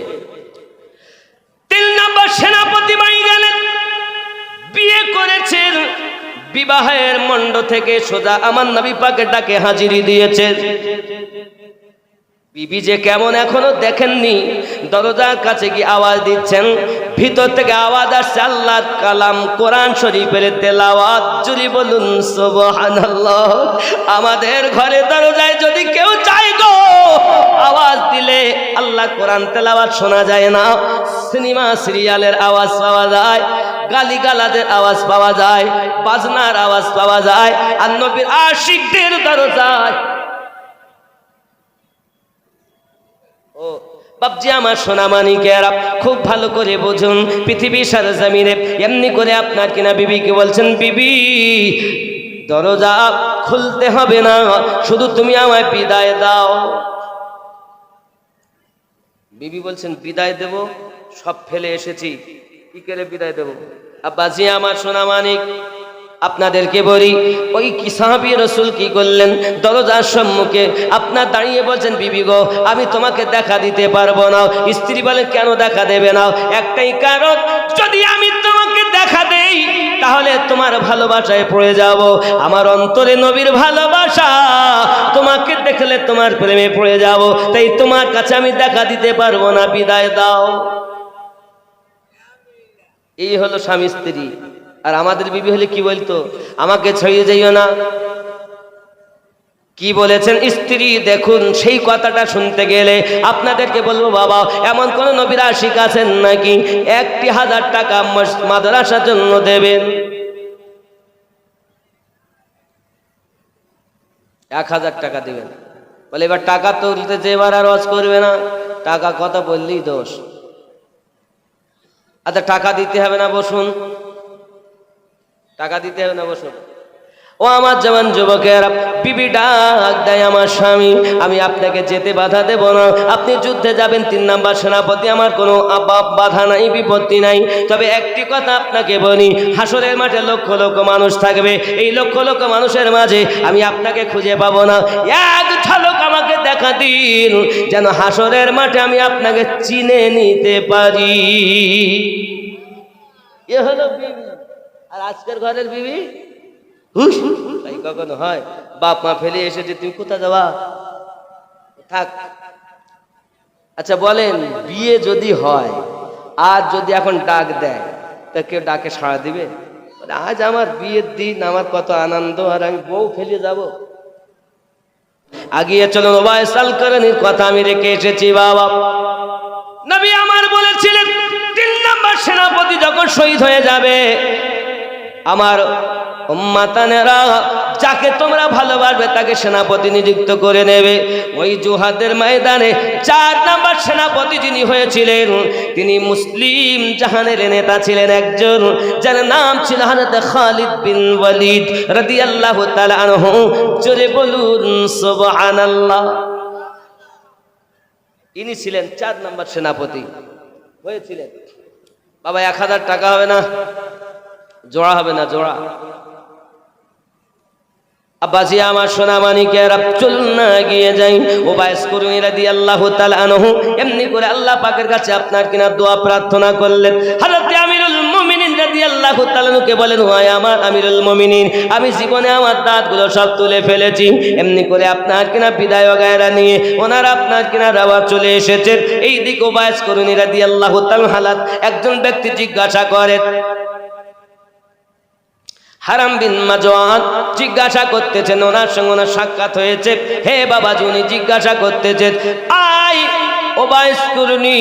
3 নাম্বার সেনাপতি বাড়ি গেলেন, বিয়ে করেছেন, বিবাহের মণ্ড থেকে সোজা আমার নবী পাকে ডাকে হাজিরি দিয়েছে। বিবি যে কেমন এখনো দেখেননি, দরজার কাছে গিয়ে আওয়াজ দিচ্ছেন, ভিতর থেকে আওয়াজ আসছে আল্লাহর কালাম কোরআন শরীফের তেলাওয়াত। জুরি বলুন সুবহানাল্লাহ। আমাদের ঘরে দরজায় যদি কেউ চাই গো আওয়াজ দিলে আল্লাহ কোরআন তেলাওয়াত শোনা যায় না, সিনেমা সিরিয়ালের আওয়াজ পাওয়া যায়, গালিগালাজের আওয়াজ পাওয়া যায়, বাজনার আওয়াজ পাওয়া যায়, আর নবীর আশিকদের দরজায় ও বাপজি আমার সোনামানিকেরা খুব ভালো করে বুঝুন, পৃথিবীর সরজমিনে এমনি করে আপনার কিনা বিবিকে বলছেন বিবি দরজা খুলতে হবে না, শুধু তুমি আমায় বিদায় দাও। বিবি বলছেন বিদায় দেব, সব ফেলে এসেছি, কি করে বিদায় দেব? আব্বাজি আমার সোনামানিক আপনাদেরকে বলি, ওই কি সাহাবী রাসূল কি করলেন, দরজার সম্মুখে আপনার দাঁড়িয়ে বলছেন বিবি গো আমি তোমাকে দেখা দিতে পারবো না। স্ত্রী বলে কেন দেখা দেবে না? একটাই কারণ, যদি আমি তোমাকে দেখা দেই তাহলে তোমার ভালোবাসায় পড়ে যাব, আমার অন্তরে নবীর ভালোবাসা, তোমাকে দেখলে তোমার প্রেমে পড়ে যাব, তাই তোমার কাছে আমি দেখা দিতে পারবো না, বিদায় দাও। এই হলো স্বামী স্ত্রী। আর আমাদের বিবি হলে কি বলতো, আমাকে ছড়িয়ে যাইও না। কি বলেছেন স্ত্রী দেখুন, সেই কথাটা শুনতে গেলে আপনাদেরকে বলবো বাবা এমন কোন নবীর আশিক আছেন নাকি 1000 টাকা মাদ্রাসার জন্য দেবেন? 1000 টাকা দেবেন, বলে এবার টাকা তুলতে যে এবার আর ওয়াজ করবে না, টাকা কথা বললেই দোষ। আচ্ছা টাকা দিতে হবে না, বসুন। টাকা দিতে হবে না, বসুন। ও আমার জওয়ান যুবকেরা, বিবি ডাক দেয়, আমার স্বামী, আমি আপনাকে যেতে বাধা দেব না, আপনি যুদ্ধে যাবেন, 3 নাম্বার সেনাপতি, আমার কোনো বাধা নাই, বিপত্তি নাই। তবে একটি কথা আপনাকে বলি, হাসরের মাঠে লক্ষ লক্ষ মানুষ থাকবে, এই লক্ষ লক্ষ মানুষের মাঝে আমি আপনাকে খুঁজে পাবো না। এক ঝলক আমাকে দেখা দিন, যেন হাসরের মাঠে আমি আপনাকে চিনে নিতে পারি। এ হলো বিবি। আর আজকের ঘরের বিবি তাই কখনো হয়? বাপ মা ফেলে এসেছে, তুমি কোথা যাওয়া, থাক। আচ্ছা বলেন, বিয়ে যদি হয় আর যদি এখন ডাক দেয়, তা কেউ ডাকে সাড়া দিবে? আজ আমার বিয়ের দিন, আমার কত আনন্দ, আর আমি বউ ফেলে যাব? আগিয়ে চলুন, ওবায়স আল-কারনীর কথা আমি রেখে এসেছি। বাবা নবী আমার বলেছিলেন, 3 নাম্বার সেনাপতি যখন শহীদ হয়ে যাবে, আমার উম্মাতানেরা যাকে তোমরা ভালোবাসবে তাকে সেনাপতি নিযুক্ত করে নেবে। ওই জুহাদের ময়দানে 4 নাম্বার সেনাপতি যিনি হয়েছিলেন, তিনি মুসলিম জাহানের নেতা ছিলেন একজন, যার নাম ছিল হযরত খালিদ বিন ওয়ালিদ রাদিয়াল্লাহু তাআলা আনহু। জোরে বলুন সুবহানাল্লাহ। ইনি ছিলেন 4 নাম্বার সেনাপতি হয়েছিলেন। বাবা 1000 টাকা হবে না? জোড়া হবে না? জোড়া। আব্বাজি আমার সোনা মানিকেরা, চলুন না এগিয়ে যাই। ওবায়স করুনি রাদিয়াল্লাহু তাআলা আনহু এমনি করে আল্লাহ পাকের কাছে আপনার কিনা দোয়া প্রার্থনা করলেন। হযরত আমিরুল মুমিনিন রাদিয়াল্লাহু তাআলা কে বলেন, ওয়াই আমার আমিরুল মুমিনিন, আমি জীবনে আমার দাঁতগুলো সব তুলে ফেলেছি। এমনি করে আপনার কিনা বিদায় গায়রা নিয়ে ওনারা আপনার কিনা রাওয়া চলে এসেছেন। এই দিকে ওবায়স করুনি রাদিয়াল্লাহু তাআলা হালাত একজন ব্যক্তি জিজ্ঞাসা করেন, হারাম বিন মাজওয়ান জিজ্ঞাসা করতেছেন, ওনার সঙ্গে ওনার সাক্ষাৎ হয়েছে। হে বাবাজি, উনি জিজ্ঞাসা করতেছেন, আই ওবায়স করুনি,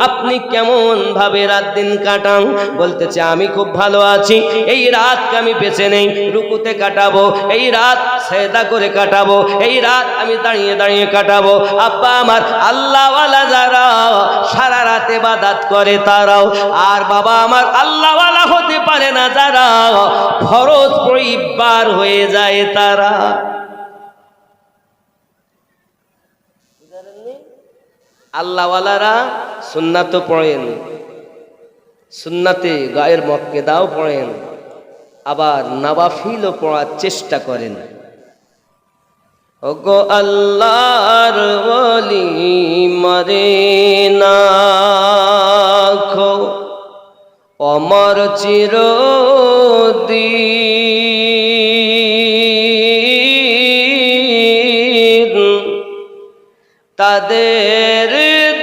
আপনি কেমন ভাবে রাত দিন কাটান? বলতেছে, আমি খুব ভালো আছি, এই রাতকে আমি বেছে নেই, রুকুতে কাটাবো, এই রাত সেজদা করে কাটাবো, এই রাত আমি দাঁড়িয়ে দাঁড়িয়ে কাটাবো। আব্বা আমার আল্লাহওয়ালা যারা সারা রাত ইবাদত করে তারাও, আর বাবা আমার আল্লাহওয়ালা হতে পারে না যারা, ফরজ পরিবার হয়ে যায় তারা। আল্লাহওয়ালারা সুন্নাত পড়েন, সুন্নাতে গায়ের মক্কেদাও পড়েন, আবার নওয়াফিলও পড়ার চেষ্টা করেন। ওগো আল্লাহর ওলি মরে না খো, অমর চিরদিন, তাদের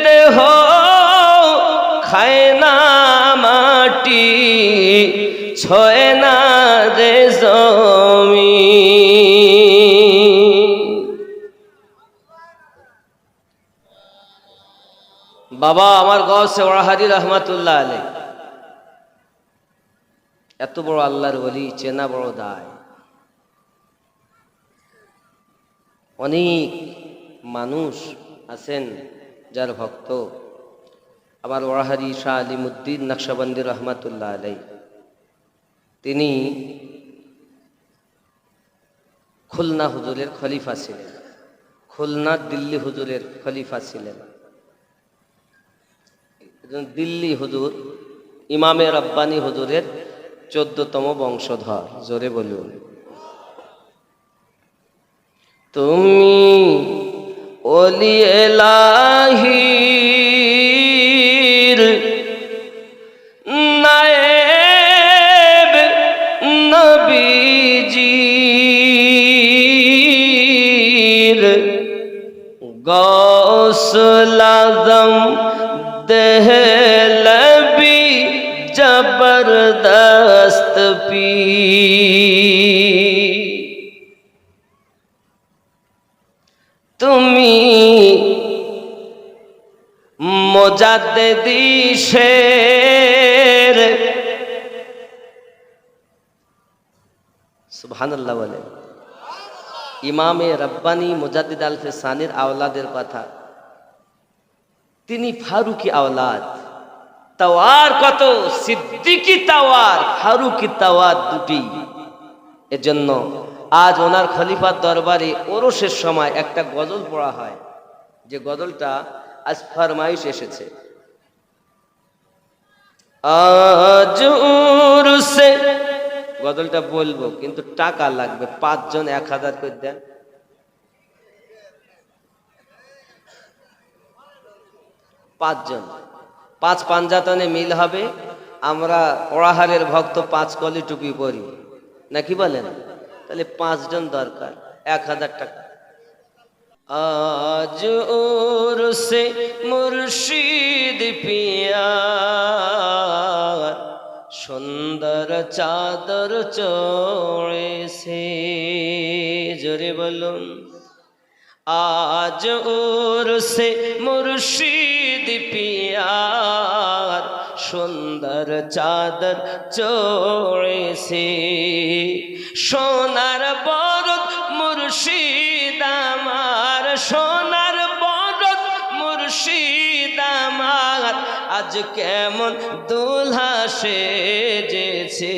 দেহ খায় না মাটি, ছয় না রে জমিন। বাবা আমার গৌসে ওয়াহাদি রহমাতুল্লাহ আলাইহি, এত বড় আল্লাহর ওলি, চেনা বড় দায়। অনেক মানুষ আছেন যার ভক্ত। আমার ওয়াহাদি শাহ আলিমুদ্দিন নকশবন্দি রহমাতুল্লাহ আলাইহি, তিনি খুলনা হুজুরের খলিফা ছিলেন, খুলনা দিল্লি হুজুরের খলিফা ছিলেন। দিল্লি হুজুর ইমামে রব্বানি হুজুরের 14তম বংশধর। জোরে বলুন। তুমি ওলি এলাহির নায়েব নবীজির গৌসুল আজম দেহলবি জবরদস্ত পীর। তুমি মুজাদ্দিদি শের, সুবহানাল্লাহ বলে। ইমামে রব্বানি মুজাদ্দিদ আলফে সানির আওলাদের কথা, তিনি ফারুকি আওলাদ, তাওয়ার কত, সিদ্দিকি তাওয়ার, ফারুকি তাওয়ার দুটি। এজন্য আজ ওনার খলিফার দরবারে ওরসের সময় একটা গজল পড়া হয়, যে গজলটা আজ ফরমাইশ এসেছে। আজ উরসে, গজলটা বলবো কিন্তু টাকা লাগবে, 5 জন 1000 করে দেন। 5 জন, 5 পাঞ্জাতনে মিল হবে। আমরা ওড়াহারের ভক্ত 5 কলি টুপি পরি, নাকি বলেন? তাহলে 5 জন দরকার, 1000 টাকা। আজ উরসে মুর্শিদ পিয়ার, সুন্দর চাদর চড়েছে, জোরে বলুন। আজ উরসে মুর্শিদ পিয়ার, সুন্দর চাদর চড়েছে, সোনার বরদ মুর্শিদ আমার, সোনার বরদ মুর্শিদ আমার, আজ কেমন দুলহা সেজেছে।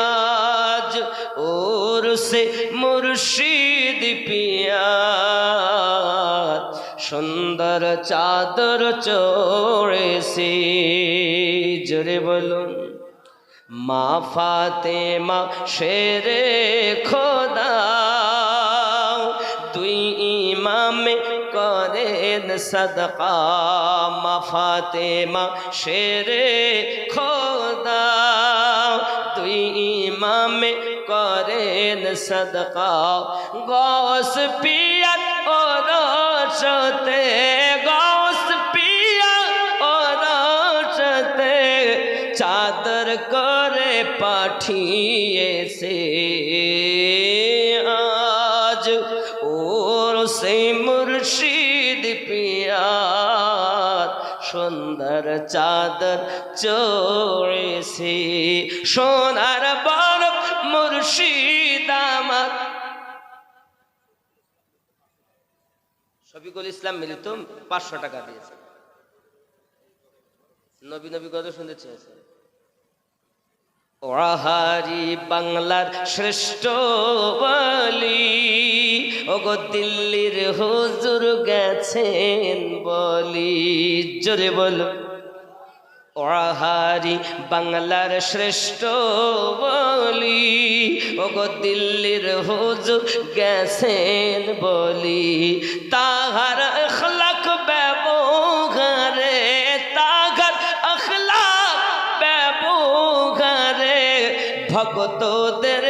আজ উরসে মুর্শিদ পিয়ার, সুন্দর চাদর চড়েছে, জোরে বলুন। মা ফাতেমা শেরে খোদা, দুই ইমামে করেন সদকা, মা ফাতেমা শেরে খোদা, দুই ইমামে করেন সদকা, গৌস পিয়া ওরসতে, গৌস পিয়া ওরসতে, চাদর করে পাঠিয়েছে। আজ উরসে মুর্শিদ পিয়ার, সুন্দর চাদর চড়েছে, সোনার বরদ মুর্শিদ আমার। শফিকুল ইসলাম মিলিত 500 টাকা দিয়েছে। নবী নবী কথা শুনতে চেয়েছে। ওড়াহারি বাংলার শ্রেষ্ঠ বলি, ওগো দিল্লির হুজুর গেছেন বলি, জোরে বলো। ওড়াহারি বাংলার শ্রেষ্ঠ বলি, ওগো দিল্লির হুজুর গেছেন বলি, তাহার আখলাক ব্যবহারে, তাহার আখলাক ব্যবহারে ভক্তদের